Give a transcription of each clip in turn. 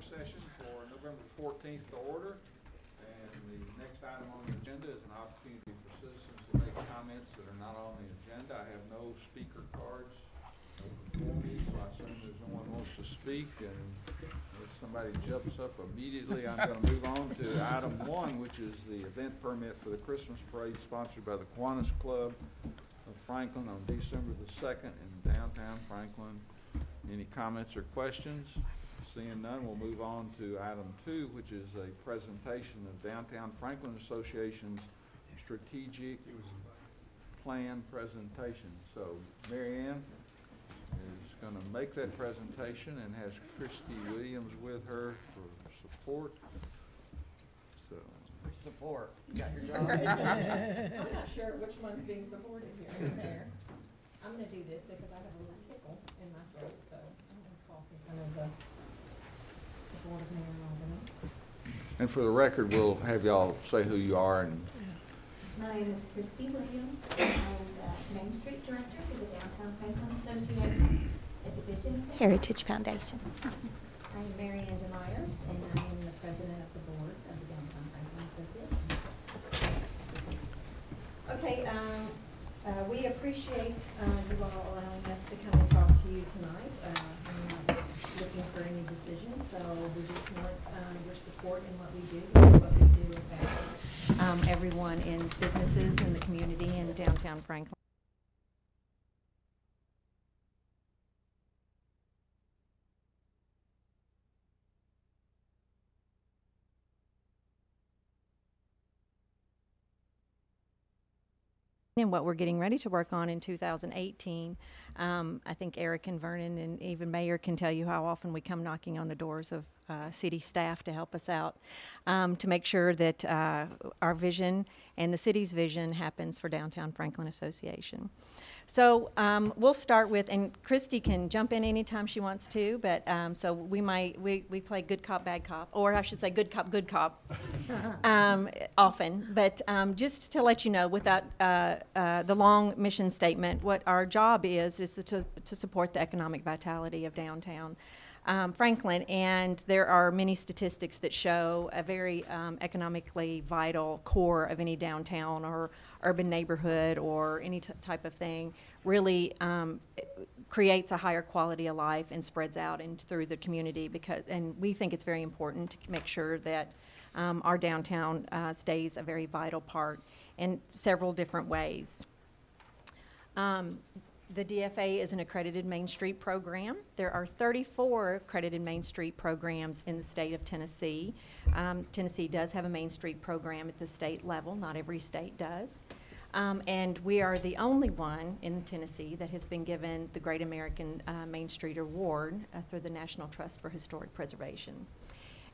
session for November 14th to order. And the next item on the agenda is an opportunity for citizens to make comments that are not on the agenda. I have no speaker cards before me, so I assume there's no one wants to speak. And if somebody jumps up immediately, I'm going to move on to item 1, which is the event permit for the Christmas parade sponsored by the Kiwanis Club of Franklin on December the 2nd in downtown Franklin. Any comments or questions? Seeing none, we'll move on to item 2, which is a presentation of Downtown Franklin Association's strategic plan presentation. So Mary Ann is going to make that presentation and has Christy Williams with her for support. So support. You got your job. I'm not sure which one's being supported here, Mayor. I'm going to do this because I have a little tickle in my throat, so I'm going to cough in front of the Board of Mayor and Alderman. and for the record, we'll have y'all say who you are. And my name is Christy Williams. I'm the Main Street Director for the Downtown Franklin Association, a division of the Heritage Foundation. I'm Mary Ann DeMyers, and I am the President of the Board of the Downtown Franklin Association. Okay, we appreciate you all allowing us to come and talk to you tonight. We're not looking for any decisions, so we just want your support in what we do, what we do affects everyone in businesses in the community in downtown Franklin. And what we're getting ready to work on in 2018. I think Eric and Vernon and even Mayor can tell you how often we come knocking on the doors of city staff to help us out to make sure that our vision and the city's vision happens for Downtown Franklin Association. So we'll start with, and Christy can jump in anytime she wants to, but so we play good cop, bad cop, or I should say good cop, often. But just to let you know, without the long mission statement, what our job is to support the economic vitality of downtown Franklin, and there are many statistics that show a very economically vital core of any downtown or urban neighborhood or any type of thing really creates a higher quality of life and spreads out and through the community, and we think it's very important to make sure that our downtown stays a very vital part in several different ways. The DFA is an accredited Main Street program. There are 34 accredited Main Street programs in the state of Tennessee. Tennessee does have a Main Street program at the state level. Not every state does. And we are the only one in Tennessee that has been given the Great American Main Street Award through the National Trust for Historic Preservation.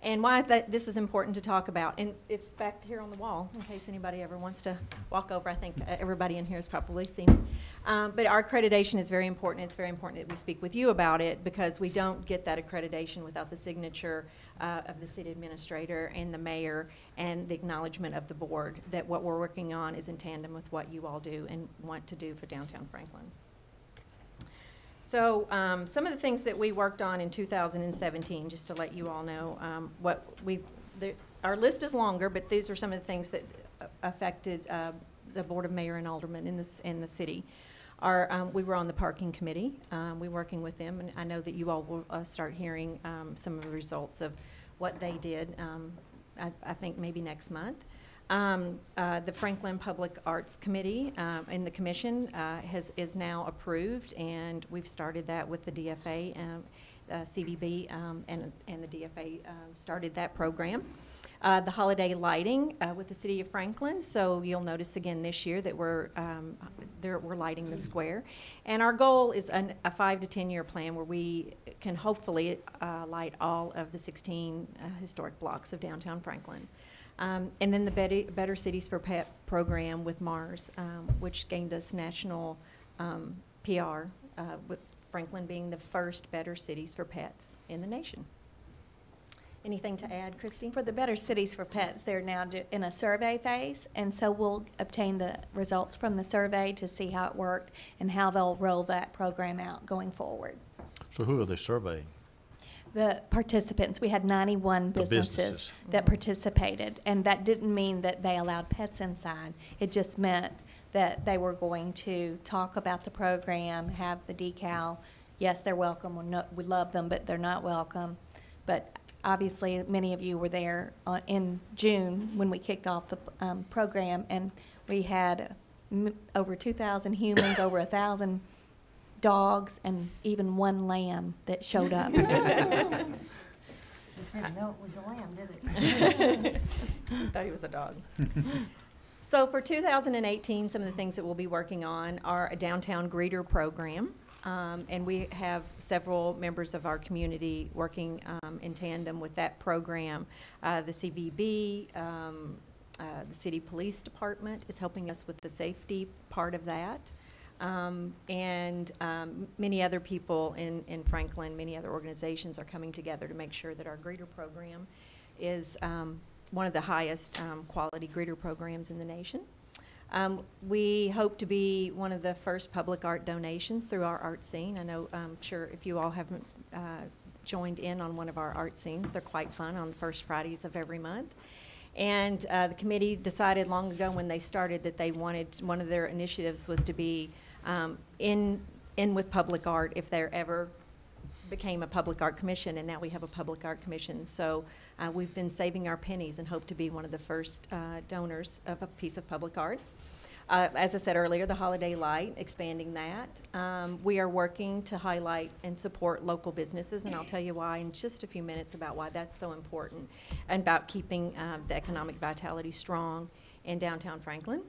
And why this is important to talk about, and it's back here on the wall in case anybody ever wants to walk over. I think everybody in here has probably seen it. But our accreditation is very important. It's very important that we speak with you about it because we don't get that accreditation without the signature of the city administrator and the mayor and the acknowledgement of the board that what we're working on is in tandem with what you all do and want to do for downtown Franklin. So some of the things that we worked on in 2017, just to let you all know, our list is longer, but these are some of the things that affected the Board of Mayor and Aldermen in the city. We were on the parking committee. We're working with them, and I know that you all will start hearing some of the results of what they did, I think maybe next month. The Franklin Public Arts Committee and the Commission is now approved, and we've started that with the DFA, CVB, and the DFA started that program. The holiday lighting with the City of Franklin, so you'll notice again this year that we're lighting the square. And our goal is a 5 to 10 year plan where we can hopefully light all of the 16 historic blocks of downtown Franklin. And then the Better Cities for Pet program with Mars, which gained us national PR, with Franklin being the first Better Cities for Pets in the nation. Anything to add, Christy? For the Better Cities for Pets, they're now in a survey phase, and so we'll obtain the results from the survey to see how it worked and how they'll roll that program out going forward. So who are they surveying? The participants, we had 91 businesses that participated, and that didn't mean that they allowed pets inside. It just meant that they were going to talk about the program, have the decal. Yes, they're welcome. We love them, but they're not welcome. But obviously, many of you were there in June when we kicked off the program, and we had over 2,000 humans, over 1,000 dogs, and even one lamb that showed up. It didn't know it was a lamb, did it? Thought he was a dog. So for 2018, some of the things that we'll be working on are a downtown greeter program. And we have several members of our community working in tandem with that program. The CVB, the City Police Department is helping us with the safety part of that. And many other people in Franklin, many other organizations are coming together to make sure that our greeter program is one of the highest quality greeter programs in the nation. We hope to be one of the first public art donations through our art scene. I know, I'm sure if you all haven't joined in on one of our art scenes, they're quite fun on the first Fridays of every month. And the committee decided long ago when they started that they wanted, one of their initiatives was to be in with public art if there ever became a public art commission, and now we have a public art commission. So we've been saving our pennies and hope to be one of the first donors of a piece of public art. As I said earlier, the Holiday Light, expanding that. We are working to highlight and support local businesses, and I'll tell you why in just a few minutes about why that's so important and about keeping the economic vitality strong in downtown Franklin.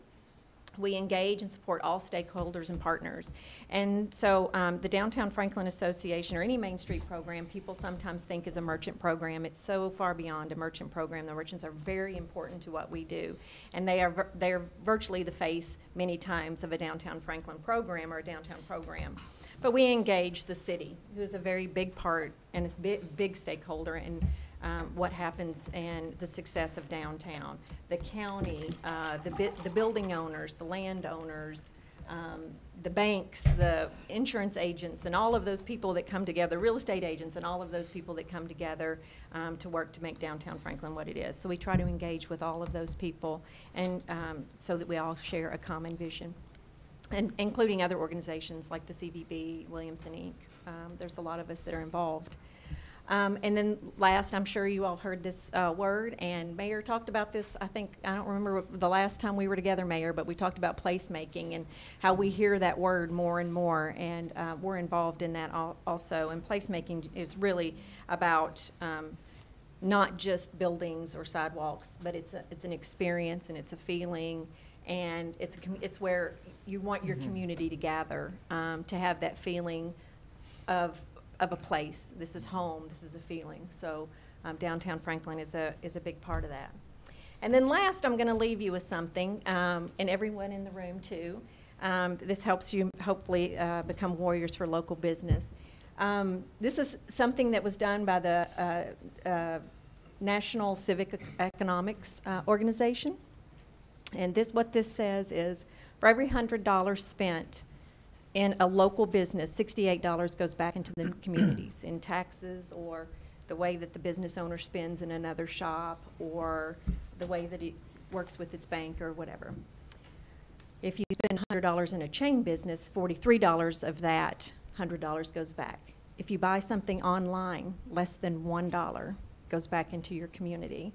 We engage and support all stakeholders and partners. And so the Downtown Franklin Association, or any Main Street program, people sometimes think is a merchant program. It's so far beyond a merchant program. The merchants are very important to what we do. And they're virtually the face, many times, of a Downtown Franklin program or a downtown program. But we engage the city, who is a very big part and is a big stakeholder in what happens and the success of downtown. The county, the building owners, the landowners, the banks, the insurance agents, and all of those people that come together, real estate agents, and all of those people that come together to work to make downtown Franklin what it is. So we try to engage with all of those people, and so that we all share a common vision, and including other organizations like the CVB, Williamson Inc. There's a lot of us that are involved. And then last, I'm sure you all heard this word, and Mayor talked about this. I don't remember the last time we were together, Mayor, but we talked about placemaking and how we hear that word more and more, and we're involved in that also. And placemaking is really about not just buildings or sidewalks, but it's an experience, and it's a feeling, and it's where you want your community to gather, to have that feeling of a place. This is home. This is a feeling. So downtown Franklin is a big part of that. And then last, I'm going to leave you with something, and everyone in the room too. This helps you hopefully become warriors for local business. This is something that was done by the National Civic Economics Organization. And what this says is, for every $100 spent in a local business, $68 goes back into the communities in taxes, or the way that the business owner spends in another shop, or the way that he works with its bank or whatever. If you spend $100 in a chain business, $43 of that $100 goes back. If you buy something online, less than $1 goes back into your community.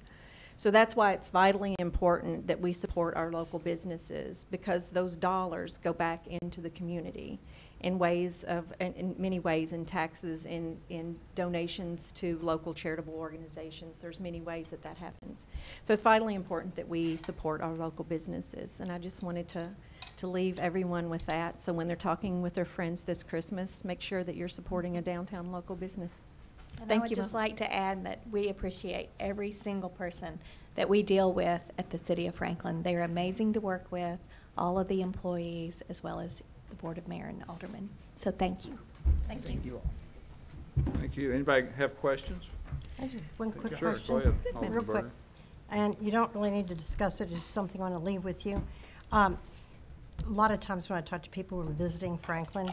So that's why it's vitally important that we support our local businesses, because those dollars go back into the community in many ways, in taxes, in donations to local charitable organizations. There's many ways that happens. So it's vitally important that we support our local businesses. And I just wanted to leave everyone with that. So when they're talking with their friends this Christmas, make sure that you're supporting a downtown local business. And I would just like to add that we appreciate every single person that we deal with at the City of Franklin. They're amazing to work with, all of the employees, as well as the Board of Mayor and Aldermen. So thank you. Thank you all. Thank you. Anybody have questions? I just one quick Sure, question. go ahead. Real Alderman quick. Berger. And you don't really need to discuss it, it's just something I want to leave with you. A lot of times when I talk to people who are visiting Franklin,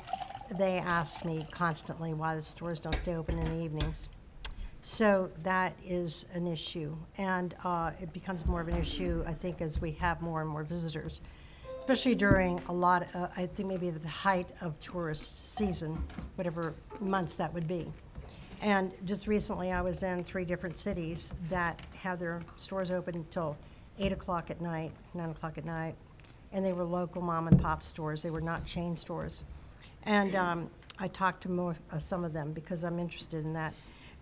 they ask me constantly why the stores don't stay open in the evenings. So that is an issue, and it becomes more of an issue, I think, as we have more and more visitors, especially during a lot, I think maybe the height of tourist season, whatever months that would be. And just recently, I was in 3 different cities that had their stores open until 8 o'clock at night, 9 o'clock at night, and they were local mom and pop stores. They were not chain stores. And I talked to some of them because I'm interested in that.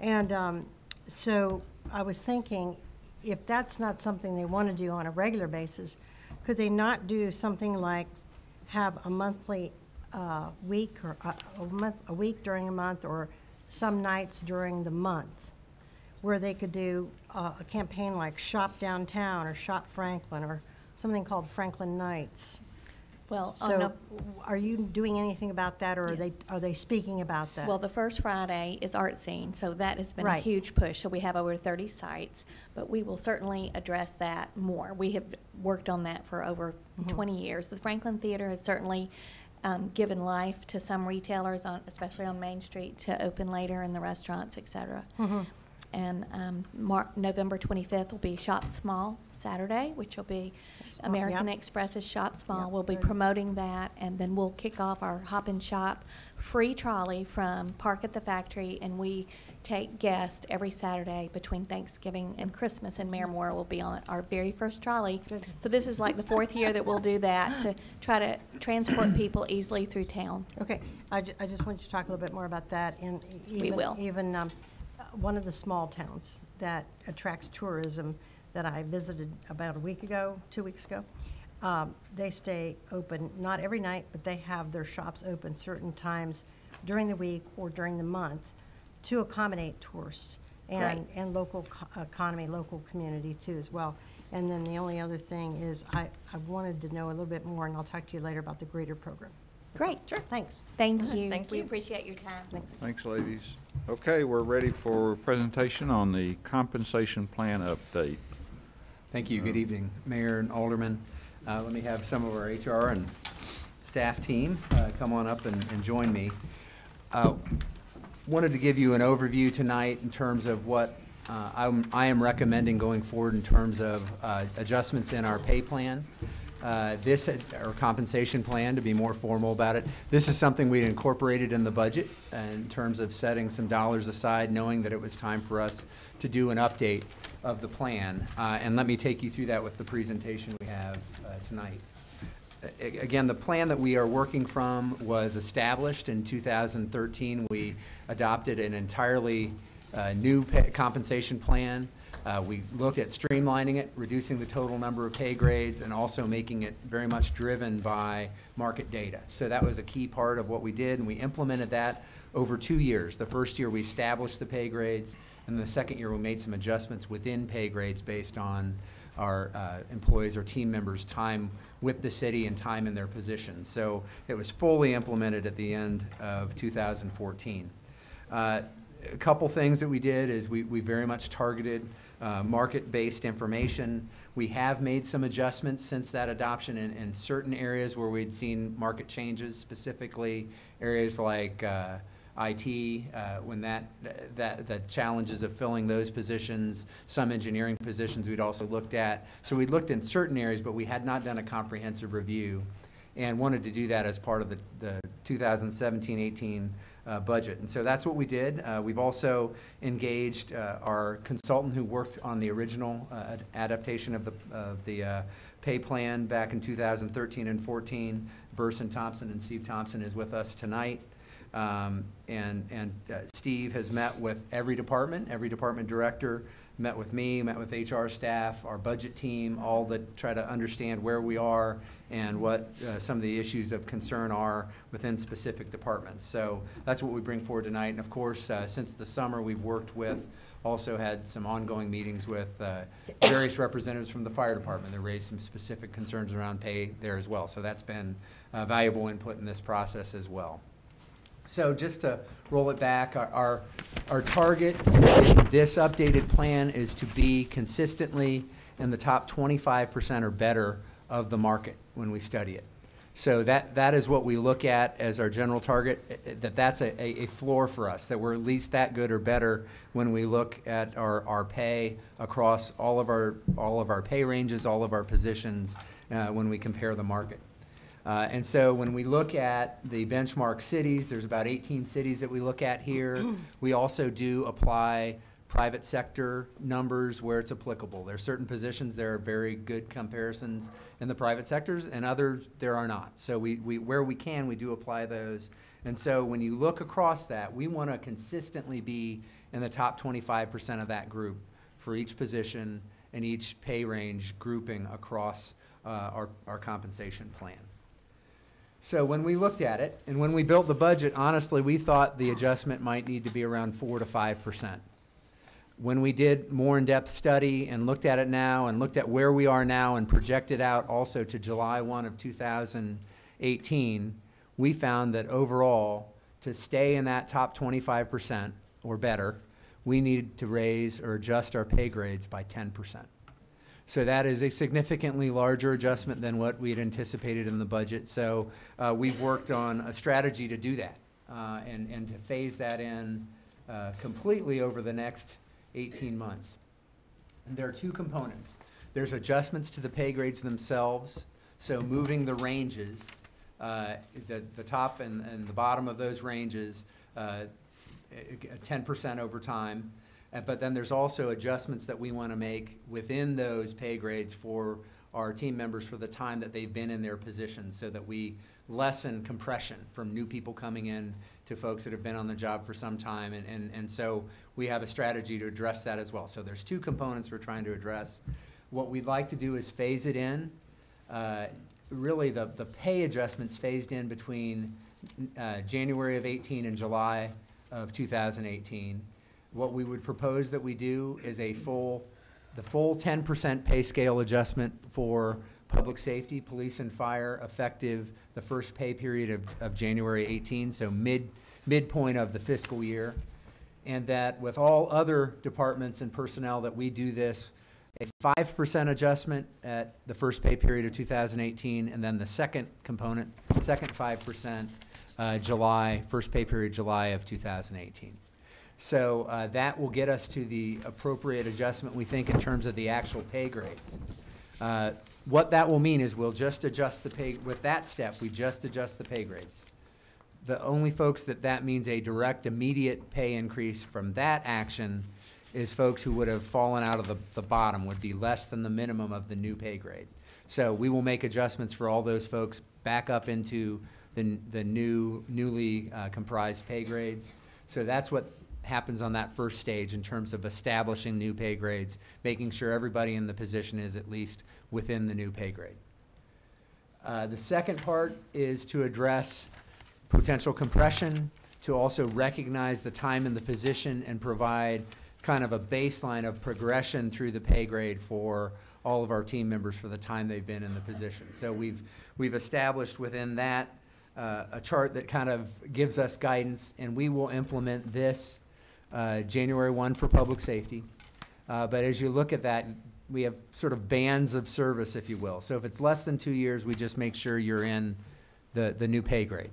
And so I was thinking, if that's not something they want to do on a regular basis, could they not do something like have a monthly week, or a week during a month, or some nights during the month, where they could do a campaign like Shop Downtown or Shop Franklin, or something called Franklin Nights? Well, So are you doing anything about that, or Yes. are they speaking about that? well, the first Friday is Art Scene, so that has been a Right. huge push. So we have over 30 sites, but we will certainly address that more. We have worked on that for over 20 years. The Franklin Theater has certainly given life to some retailers, especially on Main Street, to open later in the restaurants, et cetera. And November 25th will be Shop Small Saturday, which will be American Yep. Express's Shop Small. Yep, We'll be good. promoting that, and then we'll kick off our Hop and Shop free trolley from Park at the Factory, and we take guests every Saturday between Thanksgiving and Christmas, and Mayor Moore will be on our very first trolley. Good. So this is like the 4th year that we'll do that, to try to transport people easily through town. Okay, I just want you to talk a little bit more about that. And We will. Even one of the small towns that attracts tourism that I visited about a week ago, 2 weeks ago, they stay open, not every night, but they have their shops open certain times during the week or during the month to accommodate tourists and, Great. and local economy, local community too as well. And then the only other thing is I wanted to know a little bit more, and I'll talk to you later about the greeter program. Great. Sure. Thanks. Thank you. Thank We you. appreciate your time. Thanks. Thanks, ladies. Okay, we're ready for presentation on the compensation plan update. Thank you. Good evening, Mayor and Alderman. Let me have some of our HR and staff team come on up and join me. Wanted to give you an overview tonight in terms of what I am recommending going forward in terms of adjustments in our pay plan. Our compensation plan, to be more formal about it. This is something we incorporated in the budget in terms of setting some dollars aside, knowing that it was time for us to do an update of the plan. And let me take you through that with the presentation we have tonight. Again, the plan that we are working from was established in 2013. We adopted an entirely new compensation plan. We looked at streamlining it, reducing the total number of pay grades, and also making it very much driven by market data. So that was a key part of what we did, and we implemented that over 2 years. The first year we established the pay grades, and the second year we made some adjustments within pay grades based on our employees or team members' time with the city and time in their positions. So it was fully implemented at the end of 2014. A couple things that we did is we very much targeted market-based information. We have made some adjustments since that adoption in certain areas where we'd seen market changes, specifically areas like IT, when the challenges of filling those positions, some engineering positions we'd also looked at. So we looked in certain areas, but we had not done a comprehensive review and wanted to do that as part of the 2017-18 budget. And so that's what we did. We've also engaged our consultant who worked on the original adaptation of the pay plan back in 2013 and 14. Burson Thompson, and Steve Thompson is with us tonight. Steve has met with every department director, met with me, met with HR staff, our budget team, all that try to understand where we are and what some of the issues of concern are within specific departments. So that's what we bring forward tonight. And of course, since the summer, we've worked with, also had some ongoing meetings with various representatives from the fire department that raised some specific concerns around pay there as well. So that's been valuable input in this process as well. So just to roll it back, our target in this updated plan is to be consistently in the top 25% or better of the market when we study it. So that is what we look at as our general target, that's a floor for us, that we're at least that good or better when we look at our pay across all of our pay ranges, all of our positions, when we compare the market. And so when we look at the benchmark cities, there's about 18 cities that we look at here. We also do apply private sector numbers where it's applicable. There are certain positions, there are very good comparisons in the private sectors, and others there are not. So we where we can, we do apply those. And so when you look across that, we want to consistently be in the top 25% of that group for each position and each pay range grouping across our compensation plan. So when we looked at it, and when we built the budget, honestly, we thought the adjustment might need to be around 4 to 5%. When we did more in-depth study and looked at it now and looked at where we are now and projected out also to July 1 of 2018, we found that overall, to stay in that top 25% or better, we need to raise or adjust our pay grades by 10%. So that is a significantly larger adjustment than what we had anticipated in the budget. So we've worked on a strategy to do that and to phase that in completely over the next 18 months. And there are two components. There's adjustments to the pay grades themselves, so moving the ranges, the top and the bottom of those ranges, 10% over time. But then there's also adjustments that we want to make within those pay grades for our team members for the time that they've been in their positions, so that we lessen compression from new people coming in to folks that have been on the job for some time. And so we have a strategy to address that as well. So there's two components we're trying to address. What we'd like to do is phase it in. Really the pay adjustments phased in between January of 18 and July of 2018. What we would propose that we do is the full 10% pay scale adjustment for public safety, police and fire, effective the first pay period of January 18, so midpoint of the fiscal year. And that with all other departments and personnel that we do this, a 5% adjustment at the first pay period of 2018, and then the second component, second 5%, first pay period July of 2018. So that will get us to the appropriate adjustment, we think, in terms of the actual pay grades. What that will mean is we'll just adjust the pay, with that step, we just adjust the pay grades. The only folks that means a direct, immediate pay increase from that action is folks who would have fallen out of the bottom, would be less than the minimum of the new pay grade. So we will make adjustments for all those folks back up into the newly comprised pay grades. So that's what happens on that first stage in terms of establishing new pay grades, making sure everybody in the position is at least within the new pay grade. The second part is to address potential compression, to also recognize the time in the position and provide kind of a baseline of progression through the pay grade for all of our team members for the time they've been in the position. So we've established within that a chart that kind of gives us guidance, and we will implement this January 1 for public safety. But as you look at that, we have sort of bands of service, if you will. So if it's less than 2 years, we just make sure you're in the new pay grade.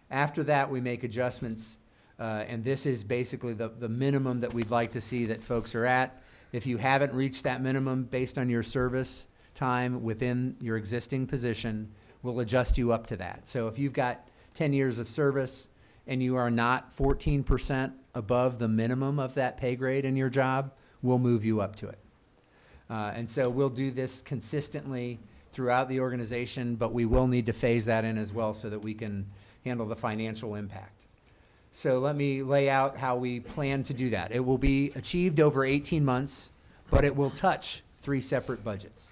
After that, we make adjustments, and this is basically the minimum that we'd like to see that folks are at. If you haven't reached that minimum based on your service time within your existing position, we'll adjust you up to that. So if you've got 10 years of service and you are not 14% above the minimum of that pay grade in your job, we'll move you up to it. And so we'll do this consistently throughout the organization, but we will need to phase that in as well so that we can handle the financial impact. So let me lay out how we plan to do that. It will be achieved over 18 months, but it will touch 3 separate budgets.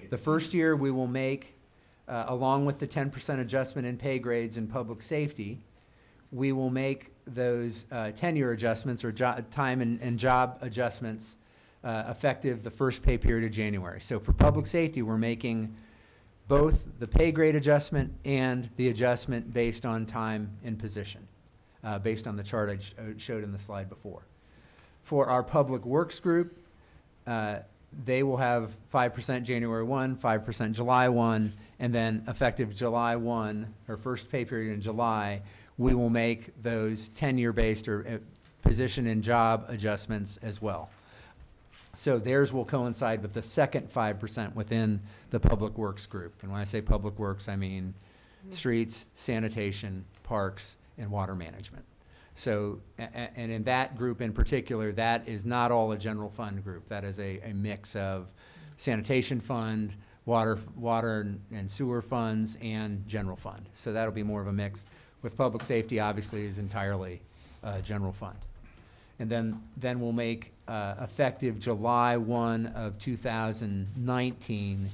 The first year we will make, along with the 10% adjustment in pay grades in public safety, we will make those tenure adjustments or time and job adjustments effective the first pay period of January. So for public safety, we're making both the pay grade adjustment and the adjustment based on time and position, based on the chart I showed in the slide before. For our public works group, they will have 5% January 1, 5% July 1, and then effective July 1, or first pay period in July, we will make those tenure-based or position and job adjustments as well. So theirs will coincide with the second 5% within the Public Works group. And when I say Public Works, I mean streets, sanitation, parks, and water management. So, and in that group in particular, that is not all a general fund group. That is a mix of sanitation fund, water and sewer funds, and general fund. So that'll be more of a mix. With public safety, obviously, is entirely general fund. And then we'll make effective July 1 of 2019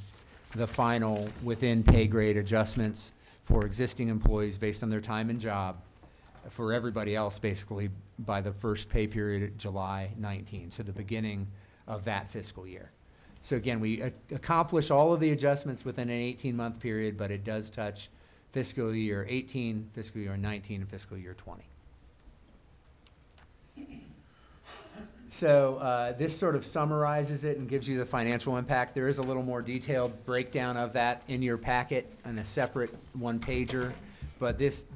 the final within pay grade adjustments for existing employees based on their time and job, for everybody else basically by the first pay period at July 19, so the beginning of that fiscal year. So again, we accomplish all of the adjustments within an 18-month period, but it does touch fiscal year 18, fiscal year 19, and fiscal year 20. So this sort of summarizes it and gives you the financial impact. There is a little more detailed breakdown of that in your packet in a separate one-pager, but this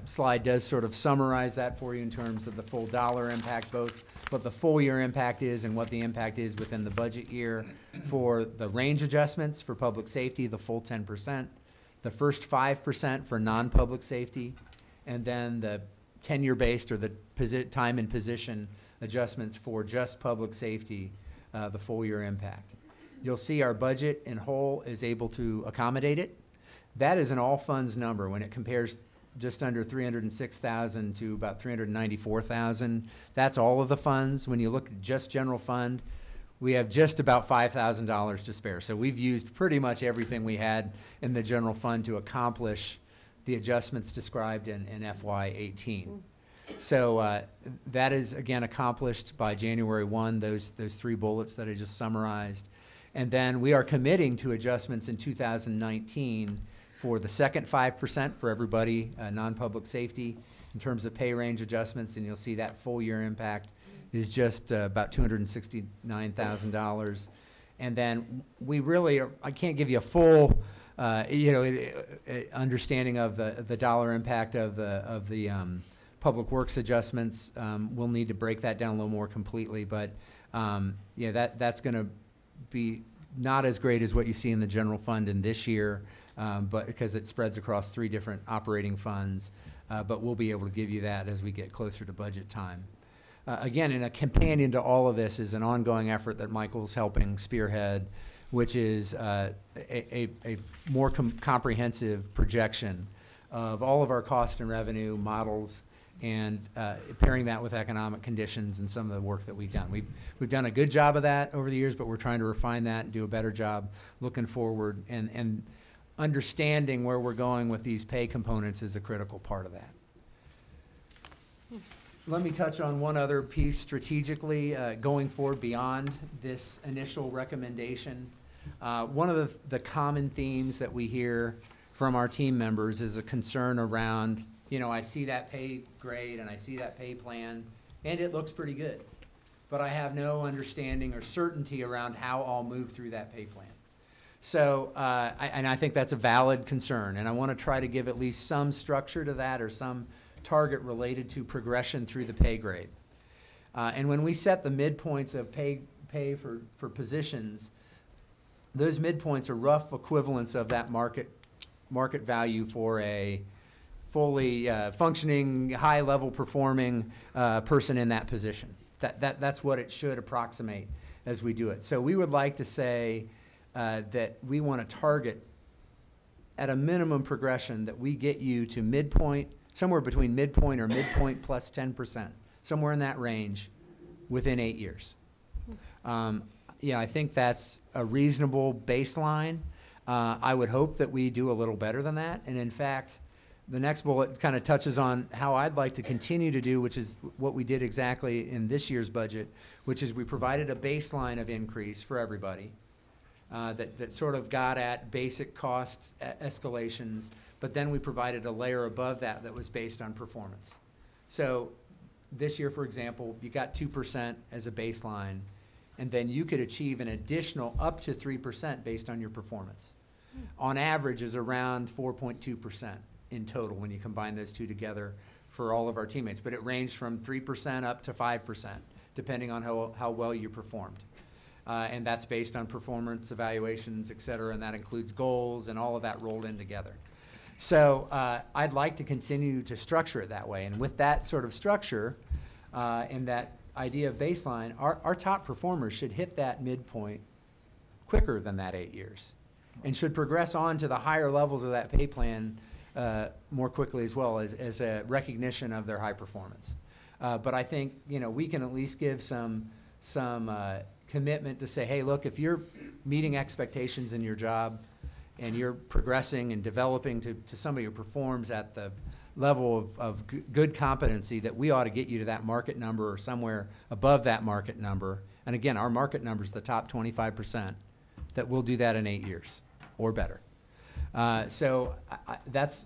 slide does sort of summarize that for you in terms of the full dollar impact, both what the full year impact is and what the impact is within the budget year for the range adjustments for public safety, the full 10%, the first 5% for non-public safety, and then the tenure-based or the time and position adjustments for just public safety, the full year impact. You'll see our budget in whole is able to accommodate it. That is an all funds number when it compares just under 306,000 to about 394,000. That's all of the funds. When you look at just general fund, we have just about $5,000 to spare. So we've used pretty much everything we had in the general fund to accomplish the adjustments described in FY18. So that is, again, accomplished by January 1, those three bullets that I just summarized. And then we are committing to adjustments in 2019 for the second 5% for everybody, non-public safety, in terms of pay range adjustments, and you'll see that full year impact is just about $269,000. And then we really I can't give you a full understanding of the dollar impact of the Public Works adjustments. We'll need to break that down a little more completely, but that's going to be not as great as what you see in the general fund in this year, but because it spreads across 3 different operating funds, but we'll be able to give you that as we get closer to budget time. Again, and a companion to all of this is an ongoing effort that Michael's helping spearhead, which is a more comprehensive projection of all of our cost and revenue models, and pairing that with economic conditions and some of the work that we've done. We've done a good job of that over the years, but we're trying to refine that and do a better job looking forward, and understanding where we're going with these pay components is a critical part of that. Let me touch on one other piece strategically going forward beyond this initial recommendation. One of the common themes that we hear from our team members is a concern around, I see that pay grade and I see that pay plan, and it looks pretty good, but I have no understanding or certainty around how I'll move through that pay plan. So, I think that's a valid concern, and I want to try to give at least some structure to that, or some target related to progression through the pay grade. And when we set the midpoints of pay for positions, those midpoints are rough equivalents of that market value for a fully functioning, high-level performing person in that position. That's what it should approximate as we do it. So we would like to say that we want to target at a minimum progression that we get you to midpoint, somewhere between midpoint or midpoint plus 10%, somewhere in that range within 8 years. I think that's a reasonable baseline. I would hope that we do a little better than that. And in fact, the next bullet kind of touches on how I'd like to continue to do, which is what we did exactly in this year's budget, which is we provided a baseline of increase for everybody that sort of got at basic cost escalations, but then we provided a layer above that was based on performance. So this year, for example, you got 2% as a baseline. and then you could achieve an additional up to 3% based on your performance. On average is around 4.2% in total when you combine those two together for all of our teammates. But it ranged from 3% up to 5%, depending on how well you performed. And that's based on performance evaluations, et cetera, and that includes goals and all of that rolled in together. So I'd like to continue to structure it that way. And with that sort of structure and that idea of baseline, our top performers should hit that midpoint quicker than that 8 years and should progress on to the higher levels of that pay plan more quickly as well as a recognition of their high performance. But I think, you know, we can at least give some commitment to say, hey, look, if you're meeting expectations in your job and you're progressing and developing to somebody who performs at the level of good competency, that we ought to get you to that market number or somewhere above that market number. And again, our market number is the top 25%, that we'll do that in 8 years or better. So that's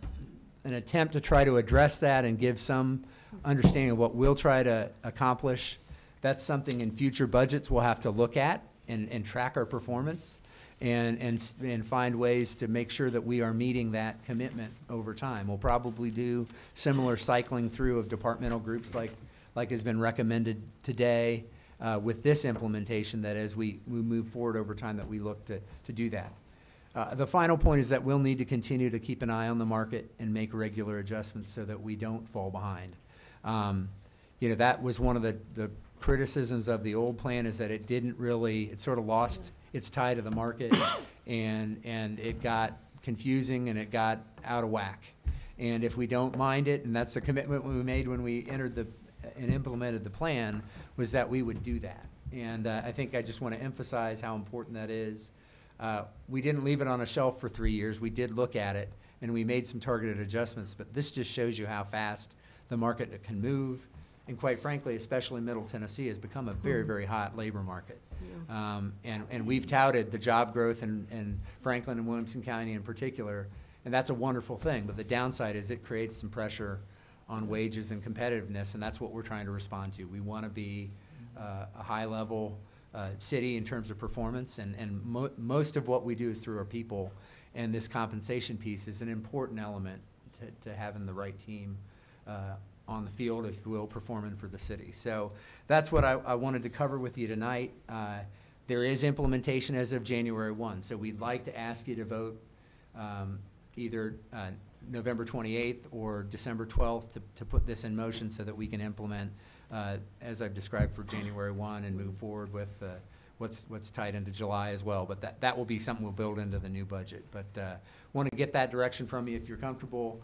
an attempt to try to address that and give some understanding of what we'll try to accomplish. That's something in future budgets we'll have to look at and track our performance and find ways to make sure that we are meeting that commitment over time. We'll probably do similar cycling through of departmental groups like has been recommended today with this implementation, that as we move forward over time that we look to do that. The final point is that we'll need to continue to keep an eye on the market and make regular adjustments so that we don't fall behind. You know, that was one of the criticisms of the old plan, is that it sort of lost its tie to the market and it got confusing and it got out of whack. And if we don't mind it, and that's the commitment we made when we entered and implemented the plan, was that we would do that. And I think I just want to emphasize how important that is. We didn't leave it on a shelf for 3 years. We did look at it, and we made some targeted adjustments, but this just shows you how fast the market can move. And quite frankly, especially Middle Tennessee has become a very, very hot labor market. And we've touted the job growth in Franklin and Williamson County in particular, and that's a wonderful thing. But the downside is it creates some pressure on wages and competitiveness, and that's what we're trying to respond to. We want to be a high-level city in terms of performance, and most of what we do is through our people, and this compensation piece is an important element to having the right team on the field, if you will, performing for the city. So that's what I wanted to cover with you tonight. There is implementation as of January 1, so we'd like to ask you to vote either November 28th or December 12th to put this in motion so that we can implement as I've described for January 1 and move forward with what's tied into July as well. But that will be something we'll build into the new budget. But want to get that direction from you if you're comfortable.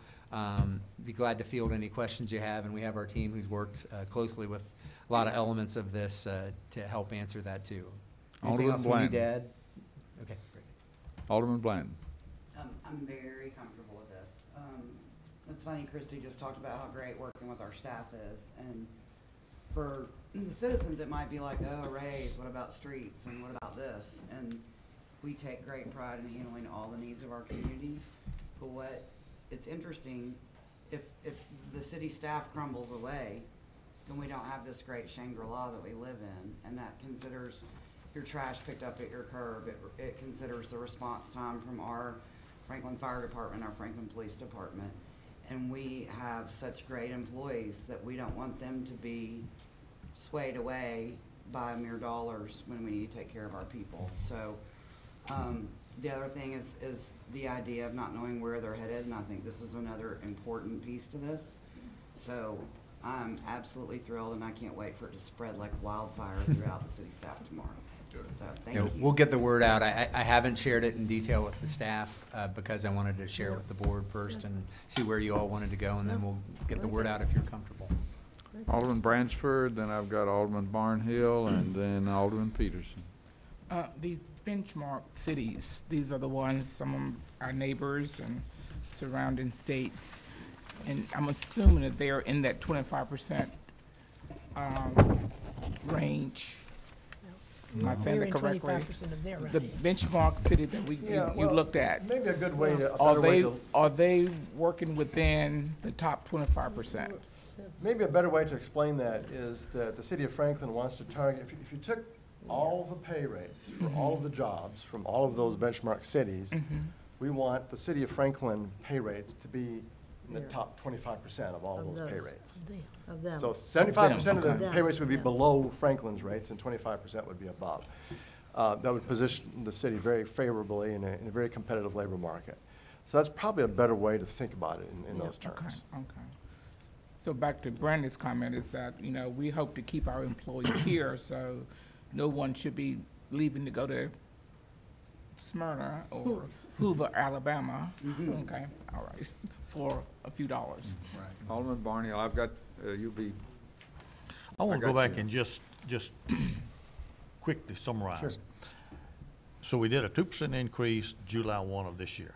Be glad to field any questions you have, and we have our team who's worked closely with a lot of elements of this to help answer that too. Anything else we need to add? Okay, great. Alderman Blanton. I'm very comfortable with this. It's funny, Christy just talked about how great working with our staff is, and for the citizens it might be like, oh, a raise, what about streets, and what about this? And we take great pride in handling all the needs of our community. But it's interesting, if the city staff crumbles away, then we don't have this great Shangri-La that we live in, and that considers your trash picked up at your curb. It considers the response time from our Franklin Fire Department, our Franklin Police Department, and we have such great employees that we don't want them to be swayed away by mere dollars when we need to take care of our people. So the other thing is the idea of not knowing where they're headed, and I think this is another important piece to this. So I'm absolutely thrilled, and I can't wait for it to spread like wildfire throughout the city staff tomorrow. So thank you. We'll get the word out. I haven't shared it in detail with the staff because I wanted to share it with the board first and see where you all wanted to go, and then we'll get the word out if you're comfortable. Alderman Bransford, then I've got Alderman Barnhill, and then Alderman Peterson. These benchmark cities, these are the ones, some of our neighbors and surrounding states, and I'm assuming that they are in that 25% range. Am I saying that correctly? 25% of their The benchmark city that you looked at, Maybe a good way to, are they working within the top 25%? maybe a better way to explain that is that the city of Franklin wants to target, if you took all the pay rates for all of the jobs from all of those benchmark cities, we want the city of Franklin pay rates to be in the Yeah. top 25% of all Of those pay those. rates. Of them. So 75% of the Okay. pay rates would be Yeah. below Franklin's rates and 25% would be above. That would position the city very favorably in a very competitive labor market. So that's probably a better way to think about it in those Okay, terms. okay. So back to Brandon's comment is that, you know, we hope to keep our employees here, so no one should be leaving to go to Smyrna or Hoover, Alabama, okay, all right, for a few dollars. Alderman Barney, I've got, you'll be, I want to got go back you. and just quickly summarize. Sure. So we did a 2% increase July 1 of this year,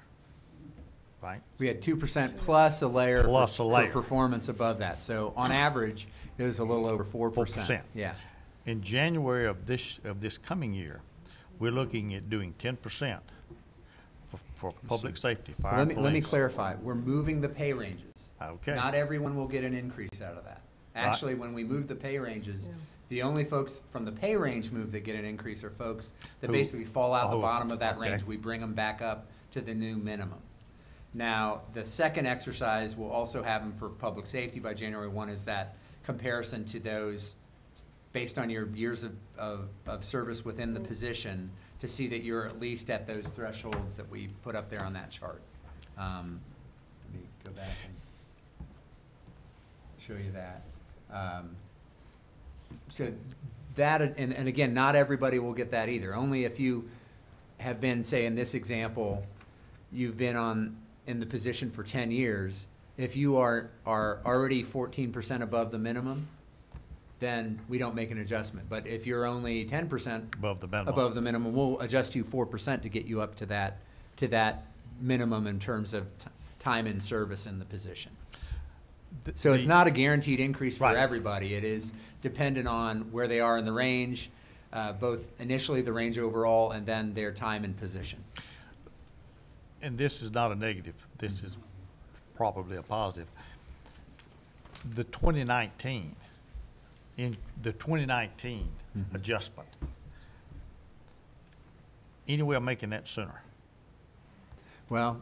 right? We had 2% plus a layer for- Plus a layer. for performance above that. So on average, it was a little over 4%. 4%. Yeah. In January of this coming year, we're looking at doing 10% for public safety, fire, Let police. me clarify. We're moving the pay ranges. Okay. Not everyone will get an increase out of that. Actually, when we move the pay ranges, the only folks from the pay range move that get an increase are folks that Who- basically fall out the oh, bottom of that okay. range. We bring them back up to the new minimum. Now, the second exercise we'll also have them for public safety by January 1 is that comparison to those based on your years of service within the position to see that you're at least at those thresholds that we put up there on that chart. Let me go back and show you that. So that, and again, not everybody will get that either. Only if you have been, say, in this example, you've been in the position for 10 years. If you are already 14% above the minimum, then we don't make an adjustment. But if you're only 10% Above the minimum. above the minimum, we'll adjust you 4% to get you up to that minimum in terms of time in service in the position. So it's not a guaranteed increase for Right. everybody. It is dependent on where they are in the range, both initially the range overall and then their time in position. And this is not a negative, this is probably a positive. The 2019 adjustment, any way of making that sooner? Well,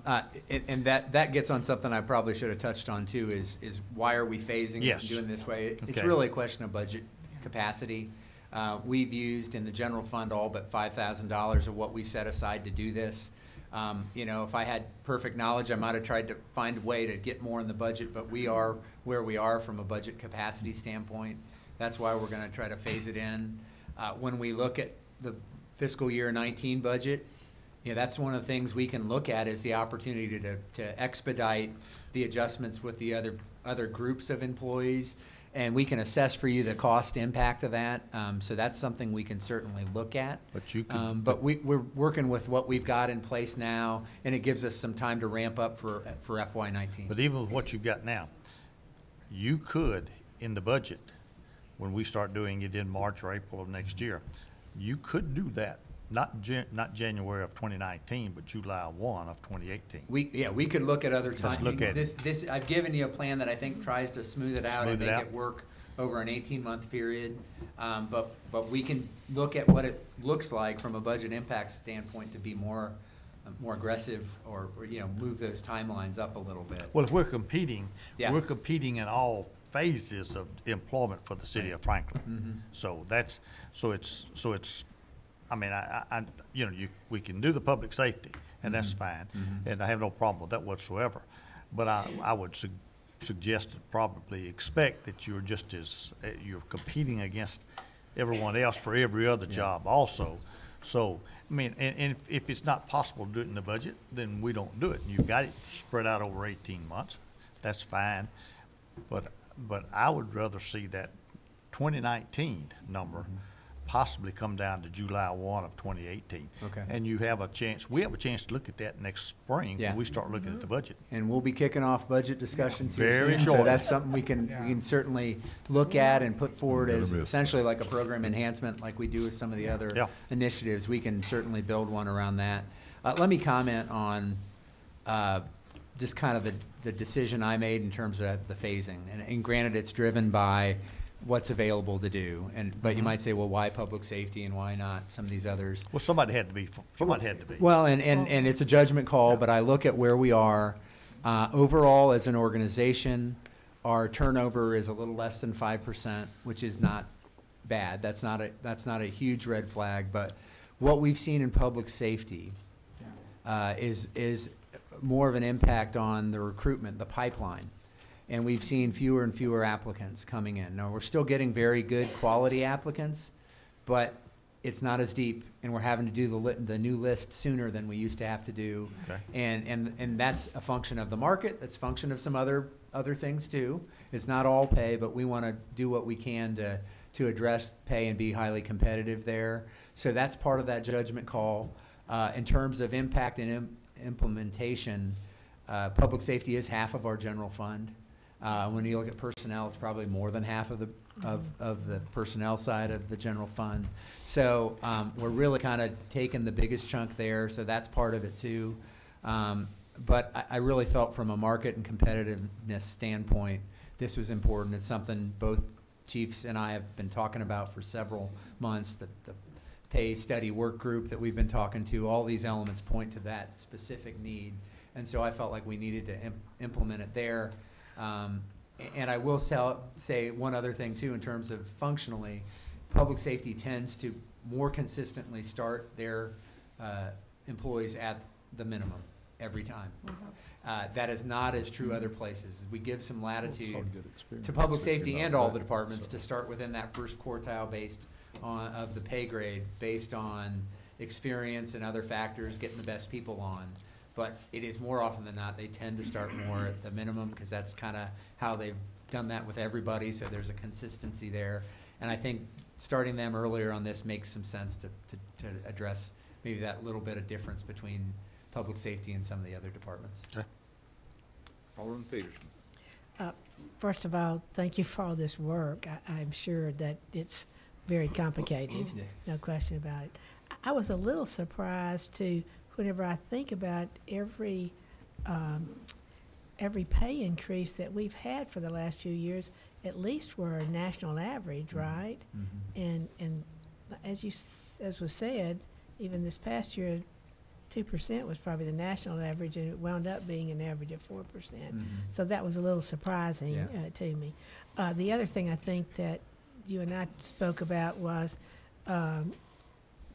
and that gets on something I probably should have touched on too, is why are we phasing it Yes. and doing this way? It's Okay. really a question of budget capacity. We've used in the general fund all but $5,000 of what we set aside to do this. You know, if I had perfect knowledge, I might have tried to find a way to get more in the budget, but we are where we are from a budget capacity standpoint. That's why we're gonna try to phase it in. When we look at the fiscal year 19 budget, you know, that's one of the things we can look at is the opportunity to expedite the adjustments with the other groups of employees. And we can assess for you the cost impact of that. So that's something we can certainly look at. But you can- But we're working with what we've got in place now, and it gives us some time to ramp up for FY 19. But even with what you've got now, you could, in the budget, when we start doing it in March or April of next year, you could do that, not January of 2019, but July 1 of 2018. We could look at other Let's look timings. at it. This, I've given you a plan that I think tries to smooth it out and Smooth it make out. it work over an 18-month period. But we can look at what it looks like from a budget impact standpoint to be more aggressive or, you know, move those timelines up a little bit. Well, if we're competing, Yeah. we're competing in all phases of employment for the city of Franklin. So it's, I mean, you know, we can do the public safety, and that's fine, and I have no problem with that whatsoever. But I would suggest and probably expect that you're just as, you're competing against everyone else for every other job also. So, I mean, and if it's not possible to do it in the budget, then we don't do it. You've got it spread out over 18 months, that's fine. But I would rather see that 2019 number possibly come down to July 1 of 2018. Okay. And you have a chance, we have a chance to look at that next spring Yeah. when we start looking at the budget. And we'll be kicking off budget discussions here Very soon, so shortly. that's something we can certainly look at and put forward as Gonna miss essentially like a program enhancement like we do with some of the other Yeah. initiatives. We can certainly build one around that. Let me comment on just kind of the decision I made in terms of the phasing. And granted, it's driven by what's available to do. But you might say, well, why public safety and why not some of these others? Well, somebody had to be, somebody had to be. Well, and it's a judgment call, but I look at where we are. Overall, as an organization, our turnover is a little less than 5%, which is not bad. That's not a huge red flag, but what we've seen in public safety is more of an impact on the recruitment, the pipeline. And we've seen fewer and fewer applicants coming in. Now, we're still getting very good quality applicants, but it's not as deep, and we're having to do the new list sooner than we used to have to do. Okay. And that's a function of the market. That's a function of some other things too. It's not all pay, but we want to do what we can to address pay and be highly competitive there. So that's part of that judgment call. In terms of impact and implementation, public safety is half of our general fund. When you look at personnel, it's probably more than half of the personnel side of the general fund. So we're really kind of taking the biggest chunk there, so that's part of it too. But I really felt from a market and competitiveness standpoint, this was important. It's something both chiefs and I have been talking about for several months, the pay study work group that we've been talking to, all these elements point to that specific need. And so I felt like we needed to implement it there. And I will say one other thing too, in terms of functionally, public safety tends to more consistently start their employees at the minimum every time. That is not as true other places. We give some latitude to public safety and all the departments to start within that first quartile based on of the pay grade, based on experience and other factors, getting the best people on. But it is more often than not, they tend to start more at the minimum because that's kind of how they've done that with everybody, so there's a consistency there. And I think starting them earlier on this makes some sense to address maybe that little bit of difference between public safety and some of the other departments. Okay. Alderman Peterson. First of all, thank you for all this work. I'm sure that it's very complicated, no question about it. I was a little surprised too, whenever I think about every pay increase that we've had for the last few years, at least we're a national average, right? Mm-hmm. And as was said, even this past year, 2% was probably the national average, and it wound up being an average of 4%. Mm-hmm. So that was a little surprising to me. The other thing I think that you and I spoke about was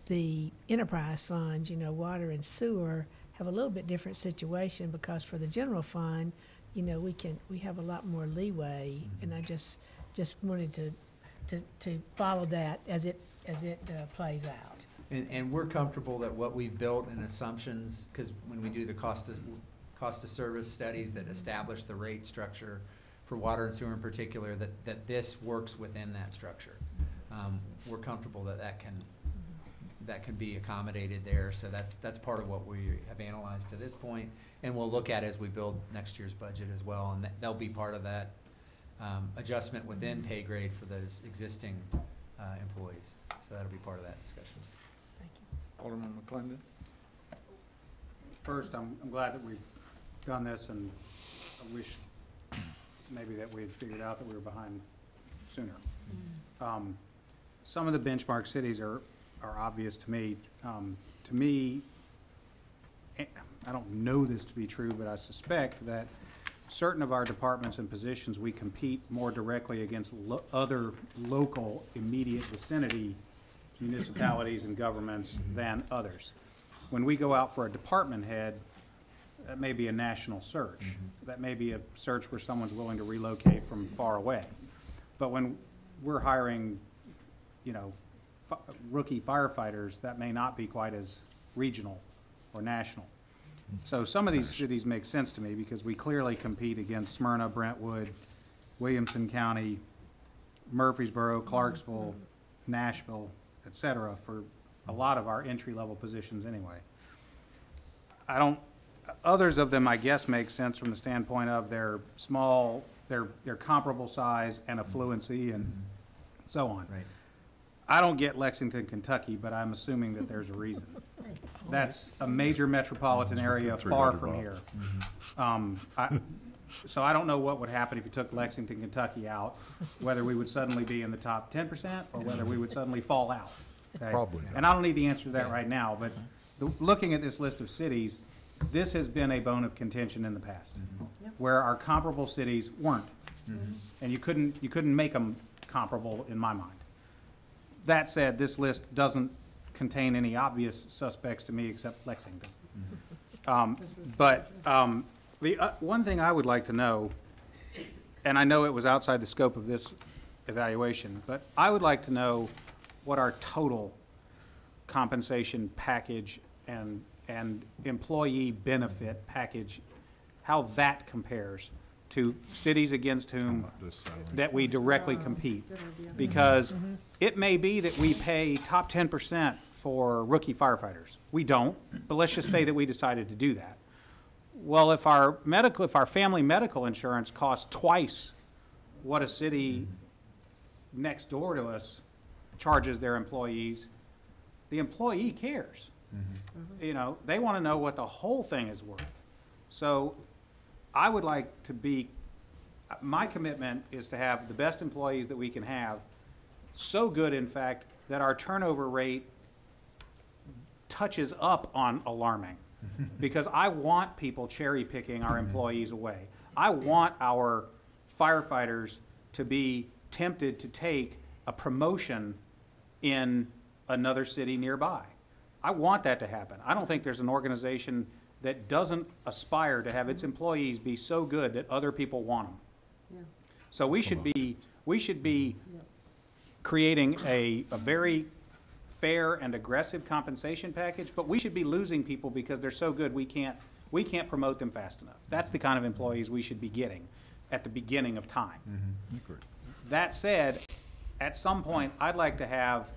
the enterprise funds. You know, water and sewer have a little bit different situation because for the general fund, you know, we have a lot more leeway, and I just wanted to follow that as it plays out. And we're comfortable that what we've built in assumptions, because when we do the cost of service studies that establish the rate structure for water and sewer in particular, that this works within that structure. We're comfortable that can be accommodated there. So that's part of what we have analyzed to this point, and we'll look at as we build next year's budget as well. And they'll be part of that adjustment within pay grade for those existing employees. So that'll be part of that discussion. Alderman McClendon. First, I'm glad that we've done this, and I wish maybe that we had figured out that we were behind sooner. Some of the benchmark cities are obvious to me. To me, I don't know this to be true, but I suspect that certain of our departments and positions, we compete more directly against other local immediate vicinity municipalities and governments than others. When we go out for a department head, that may be a national search. That may be a search where someone's willing to relocate from far away. But when we're hiring, you know, rookie firefighters, that may not be quite as regional or national. So some of these cities make sense to me because we clearly compete against Smyrna, Brentwood, Williamson County, Murfreesboro, Clarksville, Nashville, et cetera, for a lot of our entry-level positions anyway. Others of them, I guess, make sense from the standpoint of they're small, they're comparable size and affluency and so on. Right. I don't get Lexington, Kentucky, but I'm assuming that there's a reason. That's a major metropolitan area far from here. So I don't know what would happen if you took Lexington, Kentucky out, whether we would suddenly be in the top 10% or whether we would suddenly fall out. Okay? Probably not. And I don't need the answer to that right now, but looking at this list of cities, this has been a bone of contention in the past, where our comparable cities weren't. And you couldn't make them comparable in my mind. That said, this list doesn't contain any obvious suspects to me except Lexington. The one thing I would like to know, and I know it was outside the scope of this evaluation, but I would like to know what our total compensation package and employee benefit package, how that compares to cities against whom that we directly compete. Because it may be that we pay top 10% for rookie firefighters. We don't, but let's just say that we decided to do that. Well, if our family medical insurance costs twice what a city next door to us charges their employees, the employee cares. You know, they want to know what the whole thing is worth. So I would like to my commitment is to have the best employees that we can have, so good, in fact, that our turnover rate touches up on alarming. Because I want people cherry picking our employees away. I want our firefighters to be tempted to take a promotion in another city nearby. I want that to happen. I don't think there's an organization that doesn't aspire to have its employees be so good that other people want them. So we should be creating a very fair and aggressive compensation package, but we should be losing people because they're so good we can't promote them fast enough. That's the kind of employees we should be getting at the beginning of time. That said, at some point I'd like to have